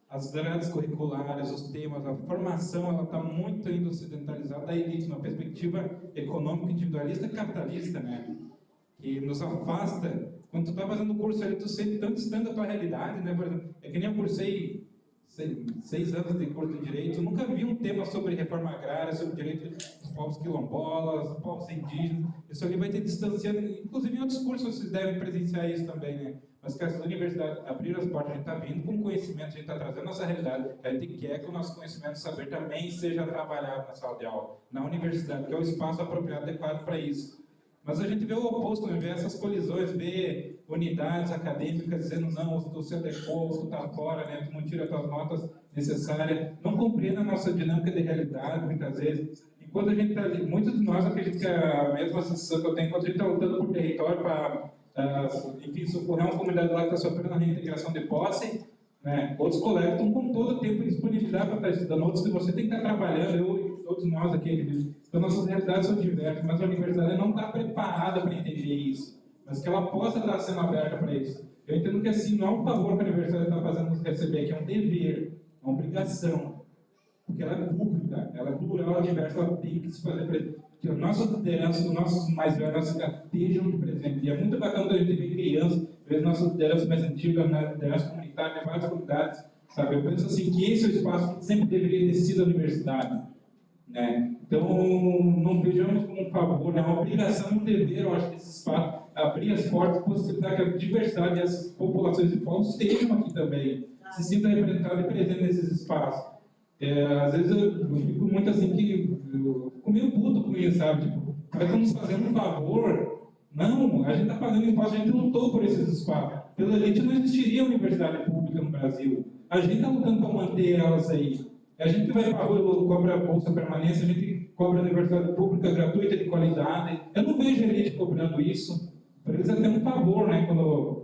as grades curriculares, os temas, a formação, ela está muito ainda ocidentalizada da elite, numa perspectiva econômica, individualista e capitalista, né? Que nos afasta. Quando tu está fazendo o curso ali, tu sente tão distante da tua realidade, né? Por exemplo, é que nem eu cursei 6 anos de curso de Direito, eu nunca vi um tema sobre reforma agrária, sobre direito dos povos quilombolas, dos povos indígenas. Isso ali vai ter distanciando, inclusive em outros cursos vocês devem presenciar isso também, né? Mas que as universidades abriram as portas, a gente está vindo com conhecimento, a gente está trazendo a nossa realidade, a gente quer que o nosso conhecimento, saber também seja trabalhado na sala de aula, na universidade, que é o espaço apropriado, adequado para isso. Mas a gente vê o oposto, né? Vê essas colisões, vê unidades acadêmicas dizendo não, tu se adequou, tu está fora, né? Tu não tira as tuas notas necessárias, não compreende a nossa dinâmica de realidade, muitas vezes. Enquanto a gente está ali, muitos de nós acreditam que a mesma sensação que eu tenho quando a gente está lutando por território para, enfim, socorrer uma comunidade lá que está sofrendo a reintegração de posse, né? Outros colegas estão com todo o tempo disponibilidade para estar estudando, outros que você tem que estar trabalhando, eu e todos nós aqui. Então, nossas realidades são diversas, mas a universidade não está preparada para entender isso, mas que ela possa estar sendo aberta para isso. Eu entendo que assim, não é um favor que a universidade está fazendo nos receber, que é um dever, é uma obrigação, porque ela é pública, ela é plural, ela é diversa, ela tem que se fazer presente. Que a nossa liderança, os nossos mais velhos, estejam presentes. E é muito bacana quando a gente vê crianças, ver nossa liderança mais antiga, na liderança comunitária, em várias comunidades, sabe? Eu penso assim, que esse é o espaço que sempre deveria ter sido a universidade, né? Então, não vejamos como um favor, é uma obrigação, um dever, eu acho, desse espaço, abrir as portas, possibilitar que a diversidade e as populações de povos estejam aqui também, se sintam representadas e presentes nesses espaços. Às vezes eu fico muito assim, que eu fico meio puto com isso, sabe? Tipo, nós estamos fazendo um favor. Não, a gente está pagando imposto, a gente lutou por esses espaços. Pela elite não existiria universidade pública no Brasil. A gente está lutando para manter elas aí. A gente vai para a rua, cobra a bolsa permanência, a gente cobra a universidade pública gratuita de qualidade. Eu não vejo a elite cobrando isso. Para eles é até um favor, né?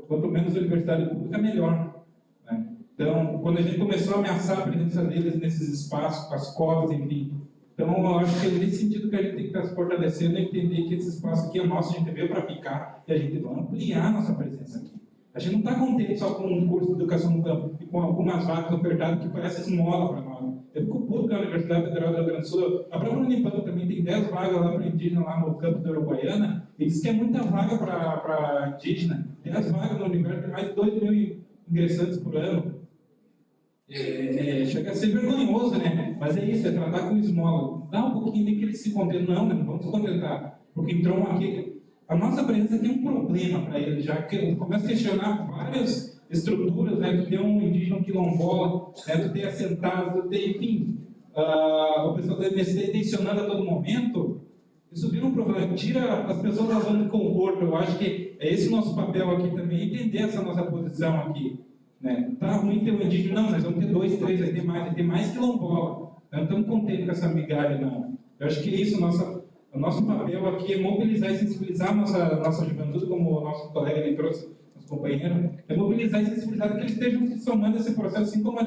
Quanto menos a universidade pública, melhor. Né? Então, quando a gente começou a ameaçar a presença deles nesses espaços, com as cotas, enfim. Então, eu acho que é nesse sentido que a gente tem que estar se fortalecendo e entender que esse espaço aqui é nosso, a gente veio para ficar e a gente vai ampliar a nossa presença aqui. A gente não está contente só com um curso de educação no campo e com algumas vagas ofertadas que parecem esmola para nós. Eu fico puto com a Universidade Federal do Rio Grande do Sul. A própria Unipampa também tem 10 vagas lá para indígena, lá no campo da Uruguaiana, e diz que é muita vaga para indígena. 10 vagas no universo, tem mais de 2 mil ingressantes por ano. Chega a ser vergonhoso, né? Mas é isso, é tratar com esmola. Dá um pouquinho de que eles se contentam. Não, não vamos se contentar. Porque entrou aqui. A nossa presença tem um problema para eles, já que começa a questionar várias estruturas, né? Tu tem um indígena, um quilombola, né? Tu tem assentados, tu tem, enfim, o pessoal da MST tensionando a todo momento. Isso vira um problema, tira as pessoas da zona de conforto. Eu acho que é esse o nosso papel aqui também, entender essa nossa posição aqui. Né? Tá ruim ter um indígena, não, nós vamos ter 2, 3, vai ter mais quilombola. Nós não estamos contentes com essa migalha, não. Eu acho que é isso, o nosso papel aqui é mobilizar e sensibilizar a nossa juventude, como o nosso colega ali trouxe, nosso companheiro, é mobilizar e sensibilizar que eles estejam se somando a esse processo, assim como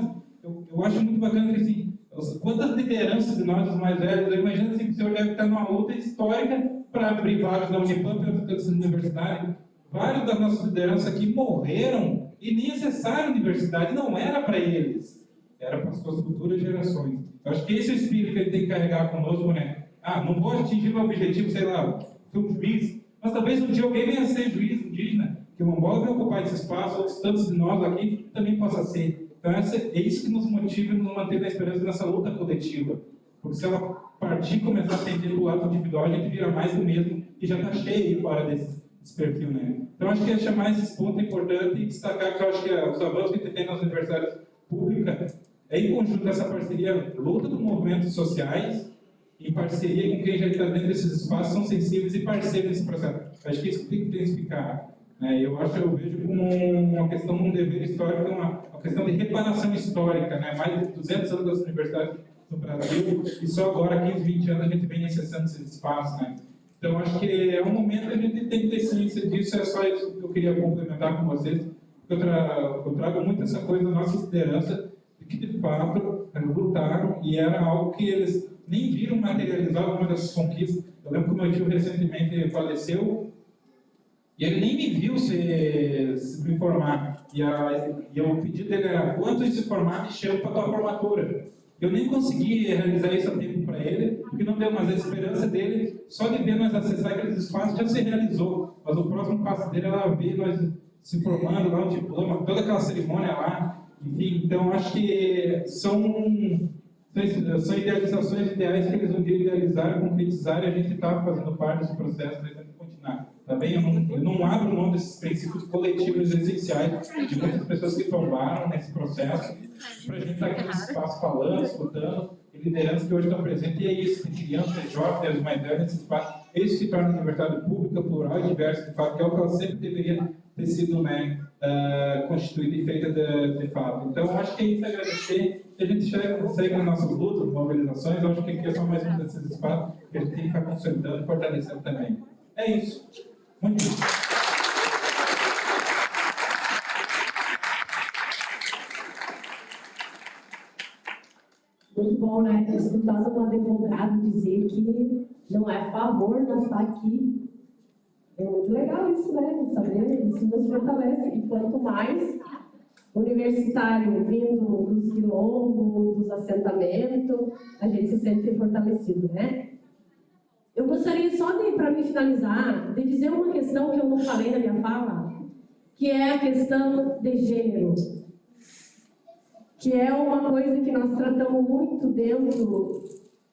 eu acho muito bacana que, assim, quantas lideranças de nós, os mais velhos, eu imagino assim, que o senhor deve estar numa luta histórica para abrir vagas na Unipampa e outras universidades. Vários das nossas lideranças aqui morreram e nem acessaram a universidade, não era para eles, era para as suas futuras gerações. Eu acho que esse é o espírito que ele tem que carregar conosco, né? Não vou atingir o meu objetivo, sei lá, ser um juiz, mas talvez um dia alguém venha a ser juiz indígena, que o quilombola venha ocupar esse espaço, outros tantos de nós aqui também possa ser. Então é isso que nos motiva e nos mantém na esperança nessa luta coletiva. Porque se ela partir e começar a atender do lado individual, a gente vira mais do mesmo e já está cheio fora desse perfil, né? Então acho que é chamar esses pontos importantes e destacar que eu acho que os avanços que tem nas universidades públicas é em conjunto essa parceria, luta dos movimentos sociais, em parceria com quem já está dentro desses espaços, são sensíveis e parceiros nesse processo. Acho que isso tem que intensificar. né? Eu vejo como uma questão de um dever histórico, uma questão de reparação histórica, né? Mais de 200 anos das universidades no Brasil, e só agora, 15, 20 anos, a gente vem acessando esse espaço, né? Então, acho que é um momento que a gente tem que ter ciência disso, é só isso que eu queria complementar com vocês. Eu trago muito essa coisa da nossa liderança, de que, de fato, lutaram, e era algo que eles nem viram materializar alguma dessas conquistas. Eu lembro que o meu tio recentemente faleceu, e ele nem me viu se formar. E o pedido dele era: quando ele se formar, me chama para a tua formatura. Eu nem consegui realizar isso a tempo para ele, porque não deu, mas a esperança dele, só de ver nós acessar aqueles espaços, já se realizou. Mas o próximo passo dele era ver nós se formando lá, um diploma, toda aquela cerimônia lá. Enfim, então acho que são idealizações ideais que eles um dia idealizaram, concretizaram, e a gente está fazendo parte desse processo, vai ter que continuar. Tá bem? Eu não abro mão desses princípios coletivos essenciais de muitas pessoas que tombaram nesse processo, para a gente estar aqui nesse espaço falando, escutando, e liderança que hoje estão presentes, e é isso, tem crianças, jovens, os mais velhos nesse espaço. Isso se torna uma universidade pública, plural e diversa, de fato, que é o que ela sempre deveria ter sido, né, constituída e feita de fato. Então, acho que é isso, agradecer, que a gente segue nas nossas lutas, mobilizações. Acho que aqui é só mais um desses espaços que a gente tem que estar consolidando e fortalecendo também. É isso. Muito bem. Muito bom, né? Escutando um advogado dizer que não é a favor de estar aqui. É muito legal isso, né? Saber, isso nos fortalece. E quanto mais universitário vindo dos quilombos, dos assentamentos, a gente se sente fortalecido, né? Eu gostaria só de, para me finalizar, de dizer uma questão que eu não falei na minha fala, que é a questão de gênero, que é uma coisa que nós tratamos muito dentro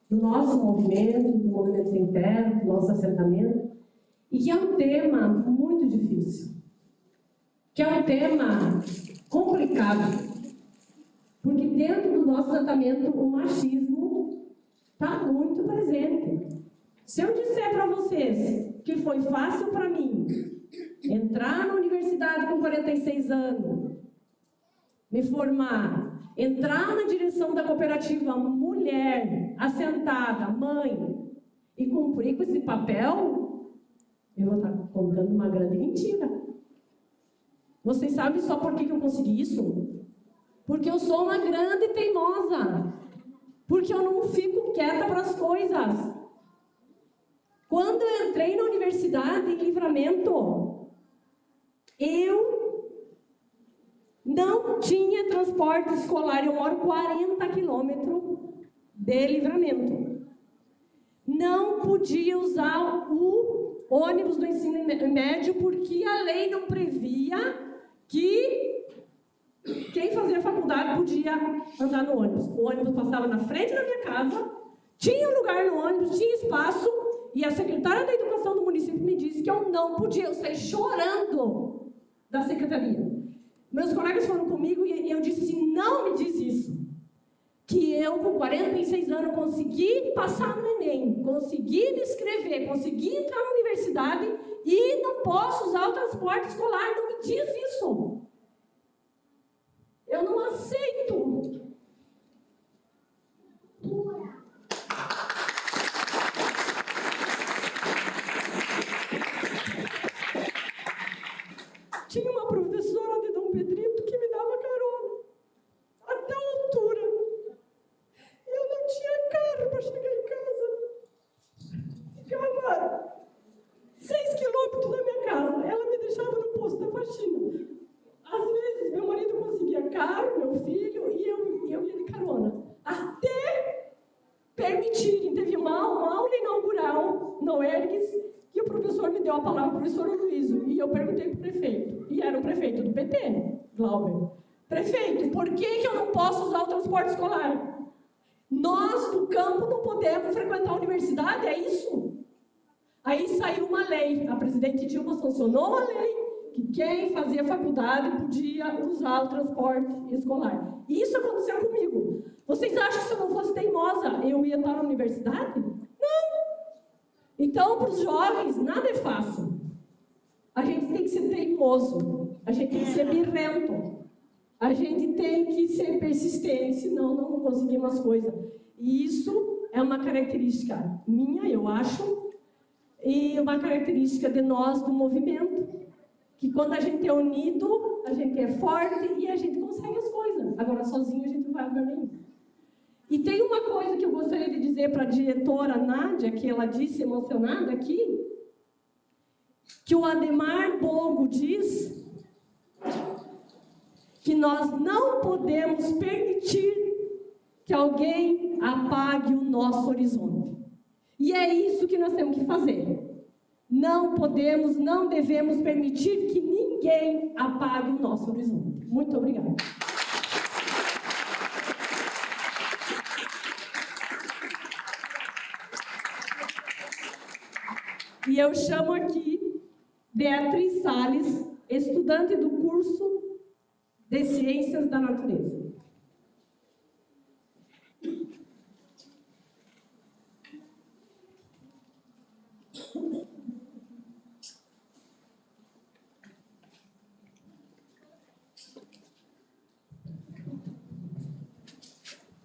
do nosso movimento, do movimento interno, do nosso assentamento, e que é um tema muito difícil, que é um tema complicado, porque dentro do nosso tratamento o machismo está muito presente. Se eu disser para vocês que foi fácil para mim entrar na universidade com 46 anos, me formar, entrar na direção da cooperativa mulher, assentada, mãe, e cumprir com esse papel, eu vou estar contando uma grande mentira. Vocês sabem só por que eu consegui isso? Porque eu sou uma grande teimosa. Porque eu não fico quieta para as coisas. Quando eu entrei na universidade em Livramento, eu não tinha transporte escolar. Eu moro 40 quilômetros de Livramento. Não podia usar o ônibus do ensino médio porque a lei não previa que quem fazia faculdade podia andar no ônibus. O ônibus passava na frente da minha casa, tinha lugar no ônibus, tinha espaço, e a secretária da Educação do município me disse que eu não podia, eu saí chorando da secretaria. Meus colegas foram comigo e eu disse assim: não me diz isso. Que eu, com 46 anos, consegui passar no Enem, consegui me inscrever, consegui entrar na universidade e não posso usar o transporte escolar. Não me diz isso. Eu não aceito. Tinha uma professora de Dom Pedrito que me dava carona, até a altura. Eu não tinha carro para chegar em casa. Ficava 6 quilômetros da minha casa. Ela me deixava no posto da faxina. Às vezes, meu marido conseguia carro, meu filho, e eu ia de carona. Até permitirem. Teve uma aula inaugural no ERGS, que o professor me deu a palavra, o professor Luísio, e eu perguntei para o prefeito. E era o prefeito do PT, Glauber. Prefeito, por que eu não posso usar o transporte escolar? Nós, do campo, não podemos frequentar a universidade, é isso? Aí saiu uma lei, a presidente Dilma sancionou a lei, que quem fazia faculdade podia usar o transporte escolar. E isso aconteceu comigo. Vocês acham que se eu não fosse teimosa, eu ia estar na universidade? Não! Então, para os jovens, nada é fácil. A gente tem que ser teimoso, a gente tem que ser birrento, a gente tem que ser persistente, senão não conseguimos as coisas. E isso é uma característica minha, eu acho, e uma característica de nós do movimento, que quando a gente é unido, a gente é forte e a gente consegue as coisas. Agora, sozinho, a gente não vai a lugar nenhum. E tem uma coisa que eu gostaria de dizer para a diretora Nádia, que ela disse, emocionada aqui, que o Ademar Bogo diz que nós não podemos permitir que alguém apague o nosso horizonte. E é isso que nós temos que fazer. Não podemos, não devemos permitir que ninguém apague o nosso horizonte. Muito obrigada. E eu chamo aqui Beatriz Salles, estudante do curso de Ciências da Natureza.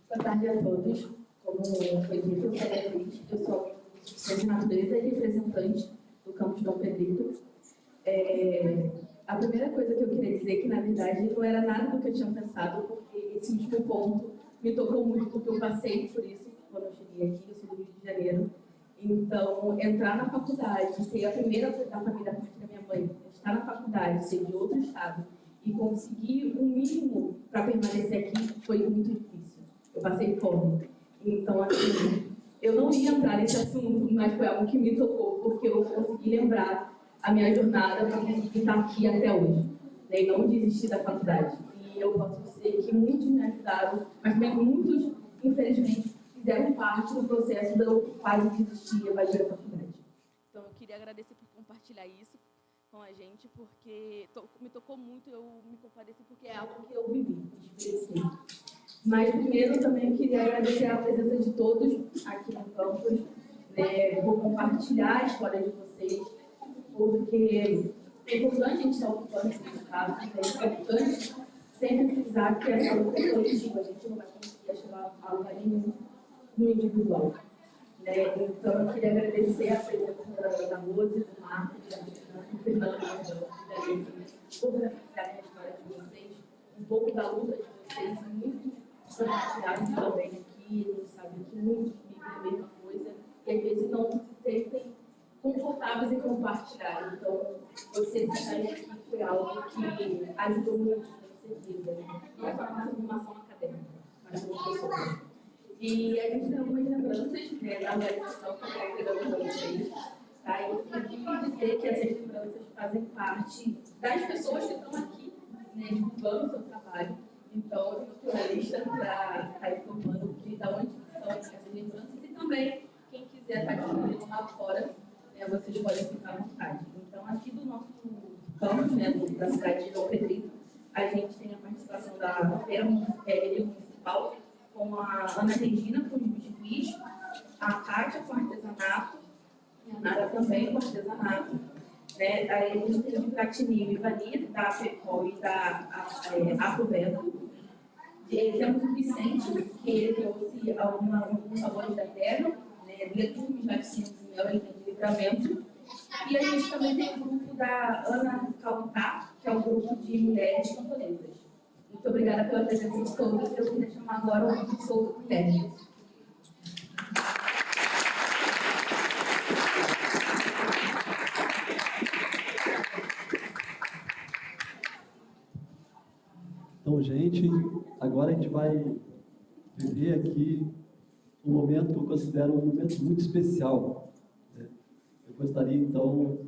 Boa tarde a todos. Como foi dito, eu sou Beatriz, eu sou ciência de natureza e representante do campus Dom Pedrito. A primeira coisa que eu queria dizer é que, na verdade, não era nada do que eu tinha pensado, porque esse último ponto me tocou muito, porque eu passei por isso quando eu cheguei aqui, eu sou do Rio de Janeiro. Então, entrar na faculdade, ser a primeira da família a partir da minha mãe, estar na faculdade, ser de outro estado e conseguir um mínimo para permanecer aqui foi muito difícil. Eu passei fome. Então, assim, eu não ia entrar nesse assunto, mas foi algo que me tocou, porque eu consegui lembrar a minha jornada para conseguir estar aqui até hoje, né, e não desistir da faculdade. E eu posso dizer que muitos me ajudaram, mas também muitos, infelizmente, fizeram parte do processo de eu quase desistir e evadir da faculdade. Então, eu queria agradecer por compartilhar isso com a gente, porque me tocou muito, eu me compadeci, porque é algo que eu vivi, experienciei. Mas, primeiro, também eu queria agradecer a presença de todos aqui no campus, né, por compartilhar a história de vocês, porque é importante a gente estar ocupando esse espaço, é importante sempre frisar que essa luta é coletiva, a gente não vai conseguir chegar a lugar nenhum no individual. Né? Então, eu queria agradecer a presença da Rose, do Marcos, do Fernando, da Levi, por compartilhar a história de vocês, um pouco da luta de vocês, muitos compartilharam também aqui, não sabem que muitos vivem a mesma coisa, e às vezes não se sentem confortáveis em compartilhar. Então, você estar aqui foi algo que ajudou muito na nossa vida, não é só na nossa formação acadêmica, mas como pessoa. E a gente tem algumas lembranças, né, da organização que eu quero pegar com vocês. Tá? Eu queria dizer que essas lembranças fazem parte das pessoas que estão aqui, né, divulgando o seu trabalho. Então, eu estou na lista para estar informando de onde são essas lembranças e também, quem quiser estar aqui lá fora, vocês podem ficar à vontade. Então, aqui do nosso campus, né, da cidade de Dom Pedrito, a gente tem a participação da feira municipal, com a Ana Regina com os biscuits, a Kátia com artesanato, e a Nara também com artesanato. Né? Aí a gente tem o Pratinho e Vani, da FECOL e da Aproveto. Temos o Vicente, que ele trouxe alguns sabores da terra, né? Legumes, laticínios e mel em livramento. E a gente também tem o grupo da Ana Calcá, que é o grupo de mulheres camponesas. Muito obrigada pela presença de todos. Eu queria chamar agora o professor Guilherme. Então, gente, agora a gente vai viver aqui um momento que eu considero um momento muito especial. Né? Eu gostaria, então,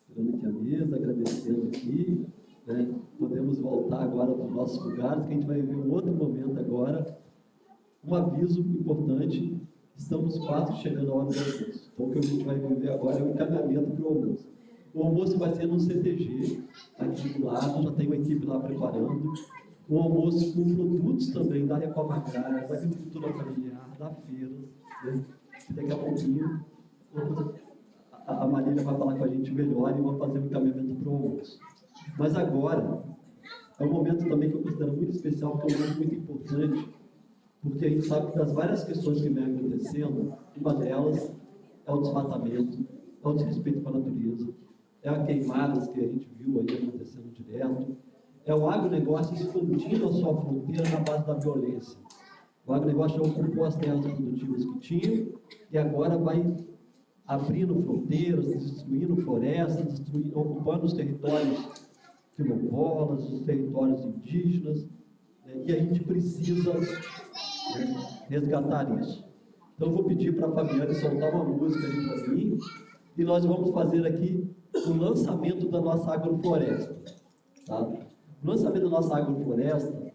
tirando aqui a mesa, agradecendo aqui, né? Podemos voltar agora para os nossos lugares, que a gente vai viver um outro momento agora. Um aviso importante, estamos quase chegando à hora do almoço. Então, o que a gente vai viver agora é o encaminhamento para o almoço. O almoço vai ser no CTG, aqui do lado, já tem uma equipe lá preparando. Um almoço com produtos também da reforma agrária, da agricultura familiar, da feira, né? E daqui a pouquinho, a Marília vai falar com a gente melhor e vai fazer o encaminhamento para o almoço. Mas agora, é um momento também que eu considero muito especial, porque é um momento muito importante, porque a gente sabe que das várias questões que vem acontecendo, uma delas é o desmatamento, é o desrespeito com a natureza, é a queimadas que a gente viu aí acontecendo direto, é o agronegócio expandindo a sua fronteira na base da violência. O agronegócio já ocupou as terras produtivas que tinham e agora vai abrindo fronteiras, destruindo florestas, ocupando os territórios quilombolas, os territórios indígenas, né, e a gente precisa resgatar isso. Então, eu vou pedir para a Fabiane soltar uma música ali para mim, e nós vamos fazer aqui o lançamento da nossa agrofloresta. Tá? O lançamento da nossa agrofloresta,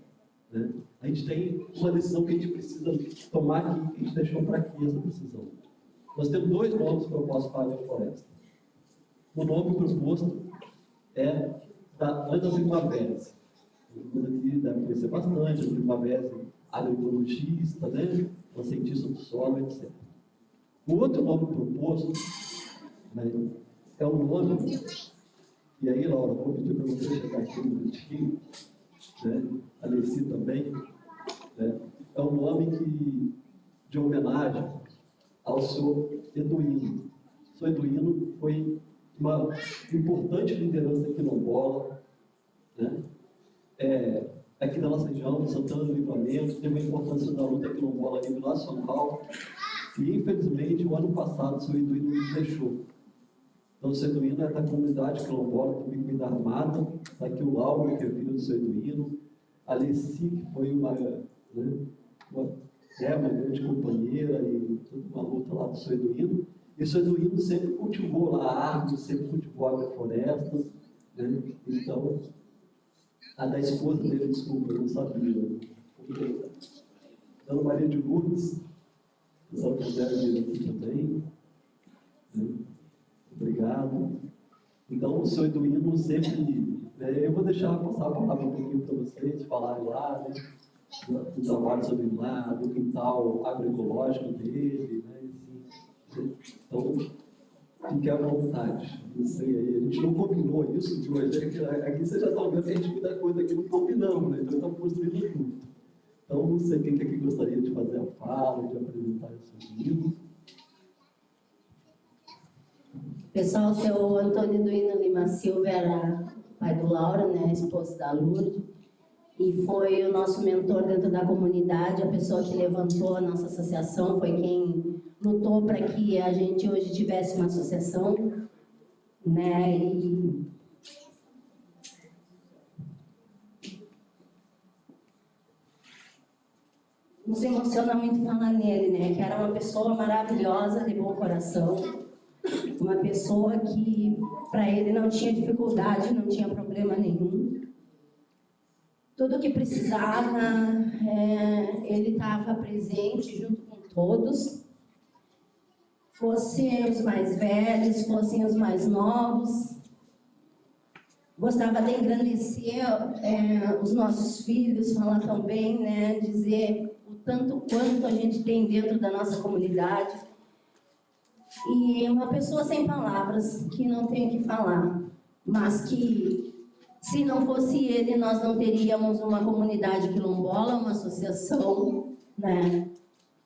né, a gente tem uma decisão que a gente precisa tomar aqui, que a gente deixou para aqui essa decisão. Nós temos 2 nomes propostos para a agrofloresta. O nome proposto é da Ana Zigmavese. Todo mundo aqui deve conhecer bastante, a Zigmavese, agroecologista, né? Uma cientista do solo, etc. O outro nome proposto, né, é um nome, e aí, Laura, vou pedir para você chegar aqui um minutinho, né? A Alessi também, né? É um nome de homenagem ao senhor Eduíno. O senhor Eduíno foi uma importante liderança quilombola, né? Aqui da nossa região, Santana do Livramento, teve uma importância da luta quilombola a nível nacional, e infelizmente o ano passado o senhor Eduíno nos deixou. Então o senhor Eduíno é da comunidade quilombola do Bico da Armada, está aqui o Lauro, que é filho do senhor Eduíno, a Alessi, que foi uma grande companheira e toda uma luta lá do senhor Eduíno. E o senhor Eduíno sempre cultivou lá árvores, sempre cultivou agroflorestas, né? Então, a da esposa dele, desculpa, eu não sabia. Dona Maria de Lourdes, se ela puder vir aqui também. Né? Obrigado. Então, o senhor Eduíno sempre... eu vou deixar passar a palavra um pouquinho para vocês, falar lá, né? Do trabalho sobre lá, do quintal agroecológico dele, né? Assim, então, fique à vontade. Não sei aí, a gente não combinou isso de hoje. Aqui vocês já estão vendo que a gente muita coisa aqui não combinamos, né? Então estamos construindo junto. Então, não sei quem que aqui gostaria de fazer a fala, de apresentar o seu livro. Pessoal, o seu Antônio Eduíno Lima Silva era pai do Lauro, né? Esposo da Lourdes. E foi o nosso mentor dentro da comunidade, a pessoa que levantou a nossa associação, foi quem lutou para que a gente hoje tivesse uma associação, né? E nos emociona muito falar nele, né? Que era uma pessoa maravilhosa, de bom coração, uma pessoa que para ele não tinha dificuldade, não tinha problema nenhum. Tudo que precisava, ele estava presente junto com todos, fossem os mais velhos, fossem os mais novos. Gostava de engrandecer os nossos filhos, falar também, né, dizer o tanto quanto a gente tem dentro da nossa comunidade. E uma pessoa sem palavras, que não tem o que falar, mas que... Se não fosse ele, nós não teríamos uma comunidade quilombola, uma associação, né?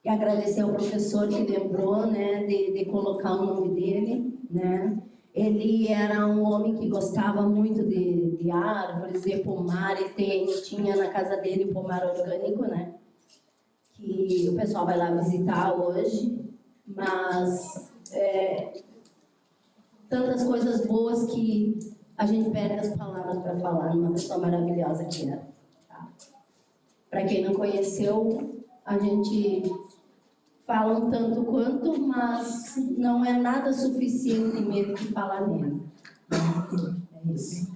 E agradecer ao professor que lembrou, né, de colocar o nome dele, né? Ele era um homem que gostava muito de árvores, de pomar, e tinha na casa dele um pomar orgânico, né? Que o pessoal vai lá visitar hoje, mas tantas coisas boas que a gente perde as palavras para falar, uma pessoa maravilhosa que era. Tá? Para quem não conheceu, a gente fala um tanto quanto, mas não é nada suficiente mesmo de falar nele. É isso.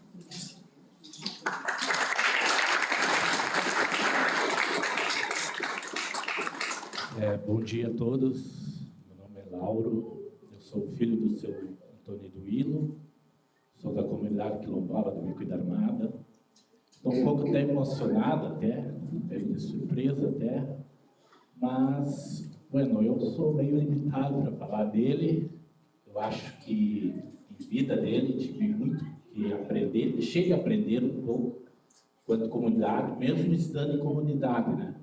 Bom dia a todos. Meu nome é Lauro, eu sou filho do seu Antônio Eduíno. Sou da comunidade quilombola do Bico da Armada. Estou um pouco até emocionado, meio de surpresa até, mas, bueno, eu sou meio limitado para falar dele. Eu Eu acho que em vida dele tive muito que aprender, deixei de aprender um pouco quanto comunidade, mesmo estando em comunidade, né?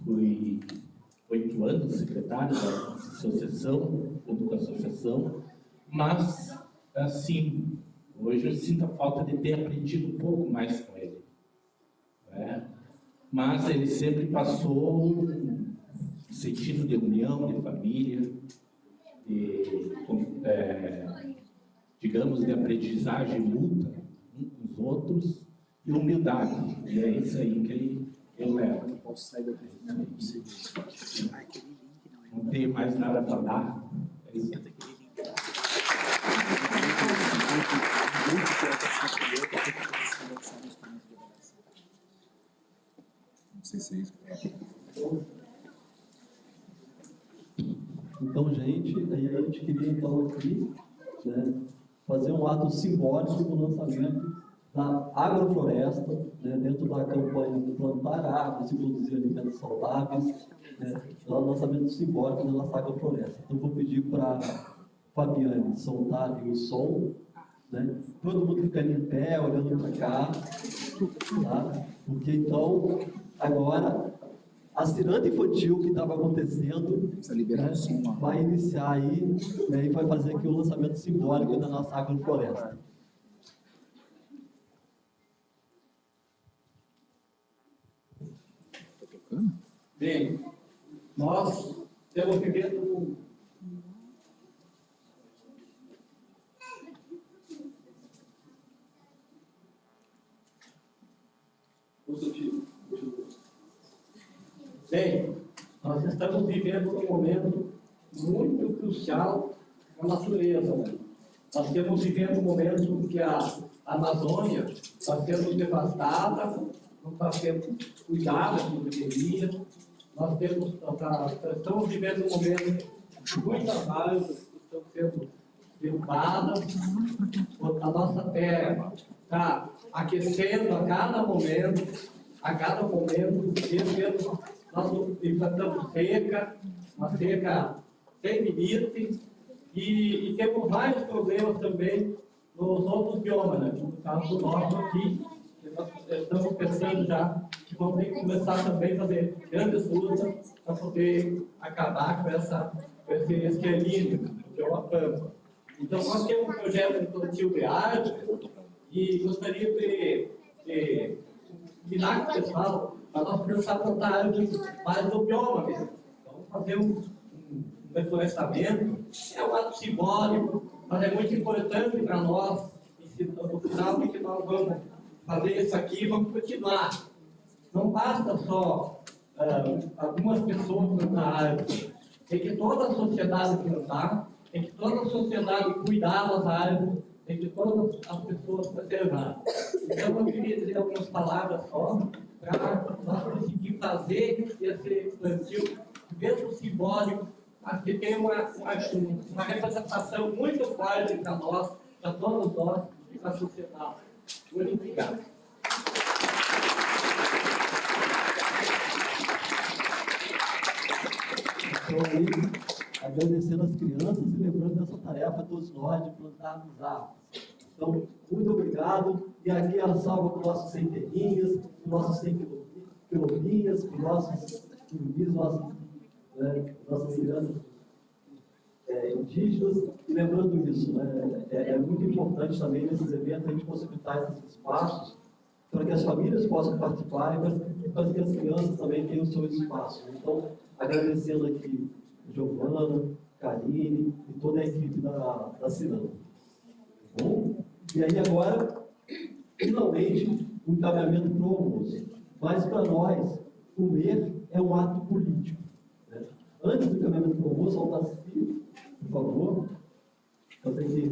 Fui 8 anos secretário da associação, junto com a associação, mas, assim, hoje eu sinto a falta de ter aprendido um pouco mais com ele, né? Mas ele sempre passou um sentido de união, de família, digamos, de aprendizagem mútua uns com os outros e humildade. E é isso aí que eu levo. Não tenho mais nada a falar. É isso. Não sei se é isso. Então, gente, aí a gente queria então aqui, né, fazer um ato simbólico no lançamento da agrofloresta, né, dentro da campanha de plantar árvores e produzir alimentos saudáveis, né, o lançamento simbólico da nossa agrofloresta. Então, vou pedir para Fabiane soltar ali o som, né, todo mundo ficando em pé, olhando para cá, tá? Porque então, agora, a ciranda infantil que estava acontecendo, né, vai iniciar aí, né, e vai fazer aqui o lançamento simbólico da nossa agrofloresta. Bem, nós estamos vivendo Bem, nós estamos vivendo um momento muito crucial na natureza, né? Nós estamos vivendo um momento em que a Amazônia está sendo devastada, não está sendo cuidada como deveria. Nós estamos vivendo um momento de muitas árvores que estão sendo derrubadas. A nossa terra está aquecendo a cada momento, esse ano nós enfrentamos seca, uma seca sem limite, e temos vários problemas também nos outros biomas, né? No caso do nosso aqui, nós estamos pensando já que vamos ter que começar também a fazer grandes lutas para poder acabar com esse extermínio, que é uma pampa. Então, nós temos um projeto de plantio de árvore e gostaria de combinar com o pessoal para nós começar a plantar árvores mais no bioma mesmo. Vamos fazer um reflorestamento, é um ato simbólico, mas é muito importante para nós, no final de que nós vamos fazer isso aqui, vamos continuar. Não basta só algumas pessoas plantar árvores, tem que toda a sociedade plantar, tem que toda a sociedade cuidar das árvores, tem que todas as pessoas preservar. Então, eu queria dizer algumas palavras só, para nós conseguir fazer esse plantio, mesmo simbólico, mas que tem uma representação muito forte para nós, para todos nós e para a sociedade. Muito obrigado. Então, aí, agradecendo as crianças e lembrando dessa tarefa a todos nós de plantarmos árvores. Então, muito obrigado. E aqui a salva para os nossos sem terrinhas, para os nossos sem quilombinhas, para os nossos turbis, nossas crianças indígenas. E lembrando isso, né, é muito importante também nesses eventos a gente possibilitar esses espaços para que as famílias possam participar e para que as crianças também tenham o seu espaço. Então, agradecendo aqui Giovana, Karine e toda a equipe da Ciranda. Bom, e aí agora, finalmente, um encaminhamento para o almoço. Mas para nós, comer é um ato político. Né? Antes do encaminhamento para o almoço, Altaci, por favor, fazer aqui